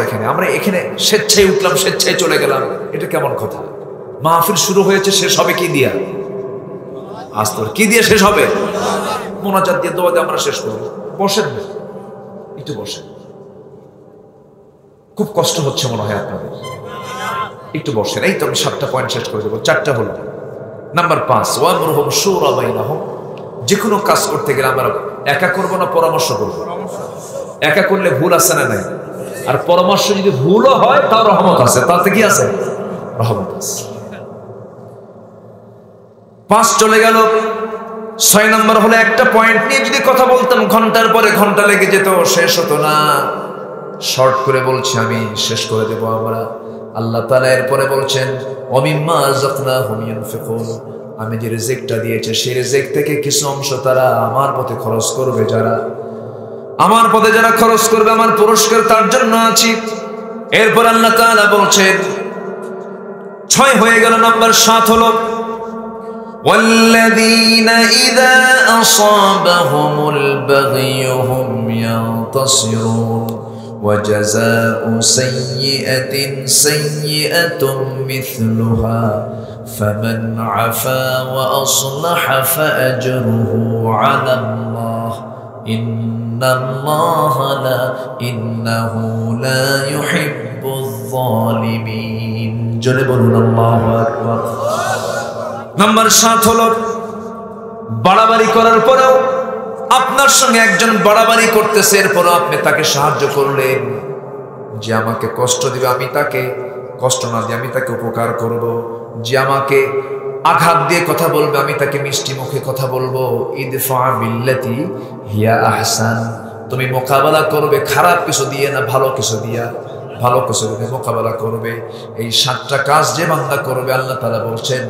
এখানে স্বেচ্ছায় উঠলাম, স্বেচ্ছায় চলে গেলাম, এটা কেমন কথা? মাহফিল শুরু হয়েছে, শেষ হবে কি দিয়া? আস্তর কি দিয়ে শেষ হবে? মোনাজাত দিয়ে, দোয়া দিয়ে আমরা শেষ করব। বসেন না, একটু বসেন। খুব কষ্ট হচ্ছে মনে হয় আপনাদের, একটু বসেন। এই তো আমি 7টা পয়েন্ট শেষ করে দেবো। 4টা হলো নাম্বার 5, ওয়ামরুহুম শুরা বাইনাহুম, যে কোনো কাজ করতে গেলে আমরা একা করব না পরামর্শ করব? একা করলে ভুল আছে না নাই? আর পরামর্শ যদি ভুলও হয় তাও রহমত আছে, তাতে কি আছে? রহমত আছে। 5 চলে গেল। 6 নাম্বার হলো একটা পয়েন্ট নিয়ে যদি কথা বলতাম ঘন্টার পরে ঘন্টা লেগে যেত, শেষ হতো না। শর্ট করে বলছি, আমি শেষ করে দেব আমরা। আল্লাহ তাআলা এরপরে বলছেন ওমিম্মা রাযাকনাহুম ইউনফিকুন, আমি যে রিজিকটা দিয়েছি সেই রিজিক থেকে কিছু অংশ তারা আমার পথে খরচ করবে। যারা আমার পথে যারা খরচ করবে, আমার পুরস্কার তার জন্য আছে। এরপর আল্লাহ তাআলা বলছেন 6 হয়ে গেল, নাম্বার 7 হলো والذين إذا أصابهم البغي هم ينتصرون وجزاء سيئة سيئة مثلها فمن عفا وأصلح فأجره على الله إنه لا يحب الظالمين جنبنا الله أكبر নাম্বার 7 হলো বাড়াবাড়ি করার পরেও আপনার সঙ্গে একজন বাড়াবাড়ি করতেছে, এরপরও আপনি তাকে সাহায্য করলেন। যে আমাকে কষ্ট দিবে আমি তাকে কষ্ট না দিয়ে আমি তাকে উপকার করব। যে আমাকে আঘাত দিয়ে কথা বলবে আমি তাকে মিষ্টি মুখে কথা বলবো। ইদফা বিল্লাতি হিয়া আহসান, তুমি মোকাবেলা করবে খারাপ কিছু দিয়ে না, ভালো কিছু দিয়া, ভালো কিছু দিয়ে মোকাবেলা করবে। এই 7টা কাজ যে বান্দা করবে আল্লাহ তাআলা বলছেন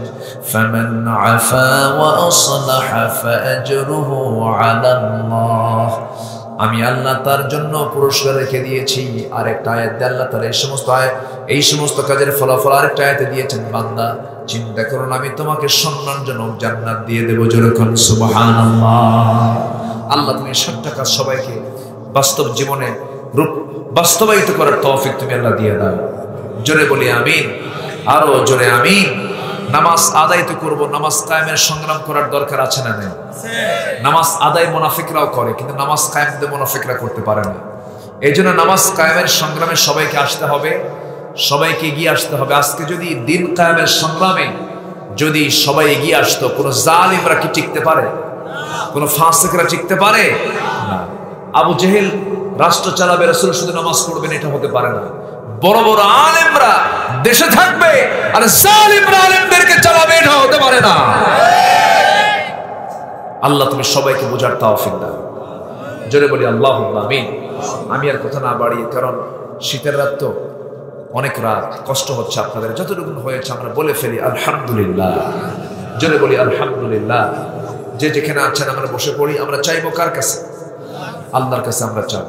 ফামান আফা ওয়া আসলাহা ফাআজরুহু আলাল্লাহ, আমি আল্লাহ তার জন্য পুরস্কার রেখে দিয়েছি। আর একটা আয়াত দিয়ে আল্লাহ তাআলা এই সমস্ত কাজের ফলাফল আরেকটা আয়াতে দিয়েছেন, বান্দা চিন্তা করুন আমি তোমাকে সম্মানজনক জান্নাত দিয়ে দেব। যেরকম সুবহানাল্লাহ। আল্লাহ তুমি 7টা কাজ সবাইকে বাস্তব জীবনে বাস্তবায়িত করার তৌফিক তুমি আল্লাহ দিয়ে দাও। জোরে বলি আমিন, আরো জোরে আমিন। নামাজ আদায় তো করবো, নামাজ কায়েমের সংগ্রাম করার দরকার আছে না নেই? নামাজ আদায় মুনাফিকরাও করে, কিন্তু নামাজ কায়েম কিন্তু মুনাফিকরা করতে পারে না। এই জন্য নামাজ কায়েমের সংগ্রামে সবাইকে আসতে হবে, সবাইকে এগিয়ে আসতে হবে। আজকে যদি দিন কায়েমের সংগ্রামে যদি সবাই এগিয়ে আসতো, কোন জালিমরা কি টিকতে পারে? কোন ফাসিকরা টিকতে পারে না। আবু জেহেল রাষ্ট্র চালাবে, রাসূল শুধু নামাজ পড়বেন, এটা হতে পারে না। বড় বড় আলেমরা দেশে থাকবে আর জালিমরা আলেমদেরকে চালাবে, এটা হতে পারে না। আল্লাহ তুমি সবাইকে বোঝার তৌফিক দাও। জোরে বলি আল্লাহুম্মা আমিন। আমি আর কথা না বাড়িয়ে, কারণ শীতের রাত তো, অনেক রাত, কষ্ট হচ্ছে আপনাদের। যতটুকু হয়েছে আমরা বলে ফেলি আলহামদুলিল্লাহ। জোরে বলি আলহামদুলিল্লাহ। যে যেখানে আছেন আমরা বসে পড়ি। আমরা চাইবো কার কাছে? আল্লাহর কাছে আমরা চাই।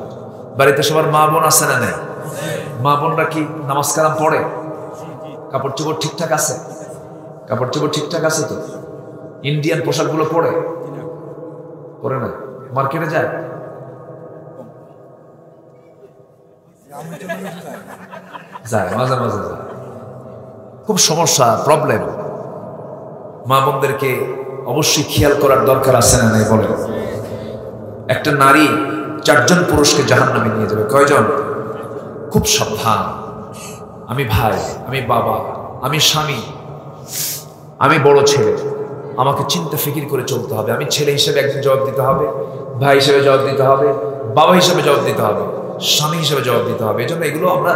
বাড়িতে সবার মা বোন আছে না নেই? মা বোনরা কি নামাজ কালাম পড়ে? কাপড় চোপড় ঠিকঠাক আছে? কাপড় চোপড় ঠিকঠাক আছে তো? ইন্ডিয়ান পোশাকগুলো পরে না? মার্কেটে যায়? যায়, মাঝে মাঝে যায়। খুব সমস্যা, প্রবলেম। মা বোনদেরকে অবশ্যই খেয়াল করার দরকার আছে না নাই বলেন? একটা নারী 4 জন পুরুষকে জাহান্নামে নিয়ে যাবে। কয়জন? খুব সাবধান। আমি ভাই, আমি বাবা, আমি স্বামী, আমি বড় ছেলে, আমাকে চিন্তা ফিকির করে চলতে হবে। আমি ছেলে হিসেবে একদিন জবাব দিতে হবে, ভাই হিসেবে জবাব দিতে হবে, বাবা হিসেবে জবাব দিতে হবে, স্বামী হিসেবে জবাব দিতে হবে। এই জন্য এগুলো আমরা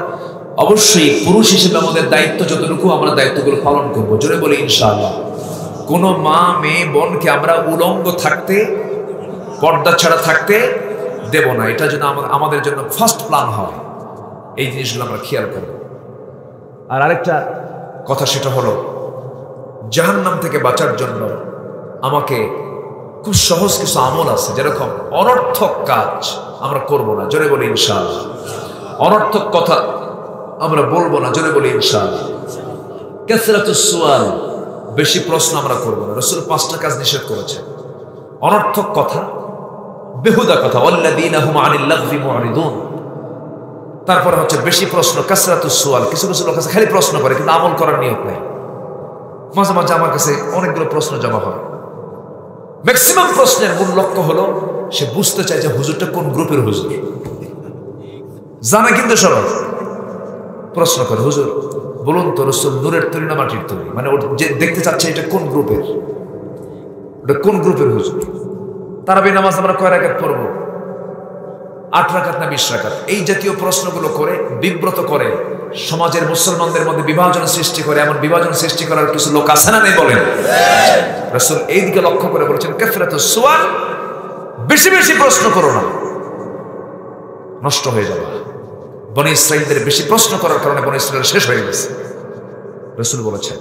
অবশ্যই পুরুষ হিসেবে আমাদের দায়িত্ব যতটুকু, আমরা দায়িত্বগুলো পালন করবো। জোরে বলি ইনশাআল্লাহ। কোন মা মেয়ে বোনকে আমরা উলঙ্গ থাকতে, পর্দা ছাড়া থাকতে দেব না। এটা যেন আমাদের জন্য ফার্স্ট প্ল্যান হয়। এই জিনিসগুলো আমরা খেয়াল করব। আর আরেকটা কথা, সেটা হলো জাহান্নাম থেকে বাঁচার জন্য আমাকে খুব সহজ কিছু আমল আছে। যেরকম অনর্থক কাজ আমরা করব না। জোরে বলি ইনশাআল্লাহ। অনর্থক কথা আমরা বলবো না। জোরে বলি ইনশাআল্লাহ। কাসরাতুস সুআল, বেশি প্রশ্ন আমরা করব না। রাসূল 5টা কাজ নিষেধ করেছেন। অনর্থক কথা, বেহুদা কথা, ওয়াল্লাযীনা হুম আনিল লাগযি মুরিদুন। তারপরে হচ্ছে বেশি প্রশ্ন, কাসরাতুস সুআল। কিছু লোক আছে খালি প্রশ্ন করে কিন্তু আমল করার নিয়ত নাই। মাঝে মাঝে আমার কাছে অনেকগুলো প্রশ্ন জমা হয়। ম্যাক্সিমাম প্রশ্নের মূল লক্ষ্য হলো সে বুঝতে চায় যে হুজুরটা কোন গ্রুপের হুজুর। জানা কিন্তু সরল। প্রশ্ন করে, হুজুর বলুন তো রসুল নূরের তৈরি না মাটির তৈরি? মানে ওর যে দেখতে চাচ্ছে এটা কোন গ্রুপের, ওটা কোন গ্রুপের হুজুর? তারাবি নামাজ আমরা কয় রাকাত পড়বো? 8 রাকাত না 20 রাকাত? এই জাতীয় প্রশ্নগুলো করে বিব্রত করে সমাজের মুসলমানদের মধ্যে বিভাজন সৃষ্টি করে। এমন বিভাজন সৃষ্টি করার কিছু লোক আছে না নেই বলেন? রাসূল এই দিকে লক্ষ্য করে বলেছেন কাসরাতুস সুয়াল, বেশি বেশি প্রশ্ন করো না, নষ্ট হয়ে যাবে। বনী ইসরাঈলদের বেশি প্রশ্ন করার কারণে বনী ইসরাঈল শেষ হয়ে গেছে। রাসূল বলেছেন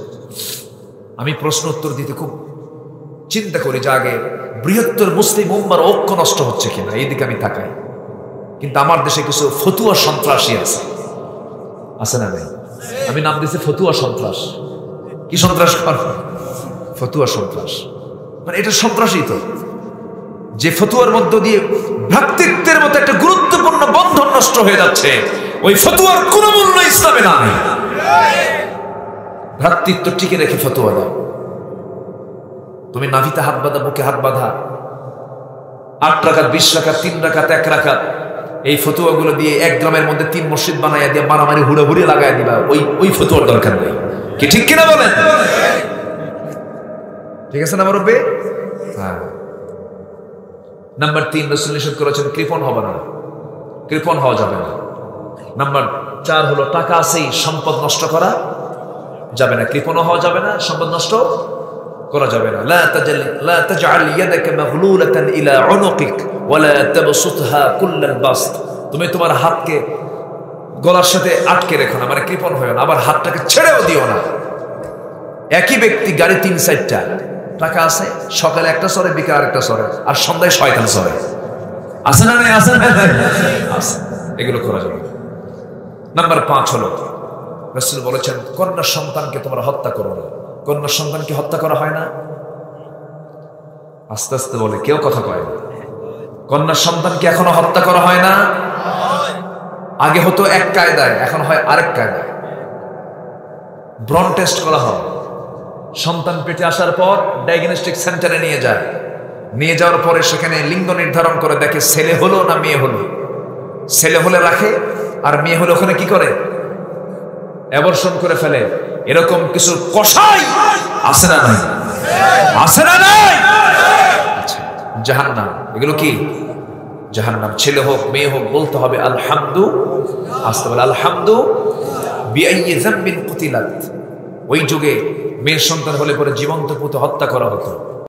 আমি প্রশ্ন উত্তর দিতে খুব চিন্তা করি যে আগে বৃহত্তর মুসলিম উম্মার ঐক্য নষ্ট হচ্ছে কিনা, এই দিকে আমি তাকাই। কিন্তু আমার দেশে কিছু ফতুয়া সন্ত্রাসী আছে না ভাই? আমি নাম দিয়েছি ফতুয়া সন্ত্রাস। কি সন্ত্রাস? ফতুয়া সন্ত্রাস। মানে এটা সন্ত্রাসী তো, যে ফতুয়ার মধ্য দিয়ে ভ্রাতৃত্বের মতো একটা গুরুত্বপূর্ণ বন্ধন নষ্ট হয়ে যাচ্ছে। ওই ফতুয়ার কোন মূল্য ইসলামে নাই। ভ্রাতৃত্ব টিকে রেখে ফতুয়া দাও। তুমি নাভিতে হাত বাঁধা, বুকে হাত বাঁধা, 8 রাকাত 20 রাকাত 3 রাকাত 1 রাকাত, এই ফতুয়াগুলো দিয়ে 1 গ্রামের মধ্যে 3 মসজিদ বানাইয়া দিয়ে মারামারি হুড়াহুড়ি লাগাই দিবা। ওই ফতুয়ার দরকার নেই। কি ঠিক কিনা বলেন? ঠিক আছে না মুরব্বি? হ্যাঁ। নাম্বার 3, রাসূল নিষেধ করেছেন কৃপণ হবে না, কৃপণ হওয়া যাবে না। নাম্বার 4 হলো টাকা আছেই সম্পদ নষ্ট করা যাবে না, কৃপণ হওয়া যাবে না, সম্পদ নষ্ট করা যাবে না। লা তাজআল ইয়াদাকা মাগলুলাতান ইলা উনুকিক ওয়া লা তাবসুতহা কুল্লাল বাসত। তুমি তোমার হাতকে গলার সাথে আটকে রেখো না, মানে কৃপণ হয়ো না, আবার হাতটাকে ছেড়েও দিও না। একই ব্যক্তি গাড়ি 3-4টা, টাকা আছে, সকালে একটা সরে, বিকালে আরেকটা সরে, আর সন্ধ্যায় শয়তান সরে। আছে না নাই? আছে না? আছে। এগুলো করা যাবে না। নাম্বার 5 হলো রাসূল বলেছেন কন্যা সন্তানকে তোমরা হত্যা করো না। কন্যা সন্তানকে হত্যা করা হয় না? আস্তে আস্তে বলে, কেউ কথা কয় না। কন্যা সন্তানকে এখনো হত্যা করা হয় না? আগে হতো এক কায়দায়, এখন হয় আরেক কায়দায়। ব্রন টেস্ট করা হয়। সন্তান পেটে আসার পর ডায়াগনস্টিক সেন্টারে নিয়ে যায়। নিয়ে যাওয়ার পরে সেখানে লিঙ্গ নির্ধারণ করে দেখে ছেলে হলো না মেয়ে হলো। ছেলে হলে রাখে, আর মেয়ে হলে ওখানে কি করে? অ্যাবর্শন করে ফেলে। এরকম কিছু কসাই আছে না নাই? আছে না নাই? জাহান্নাম। এগুলো কি? জাহান্নাম। ছেলে হোক মেয়ে হোক বলতে হবে আলহামদু, আসতে বলে আলহামদু বিআইয়ি যামবিন কুতিলাত। ওই যুগে মেয়ের সন্তান হলে পরে জীবন্ত পুঁতে হত্যা করা হতো।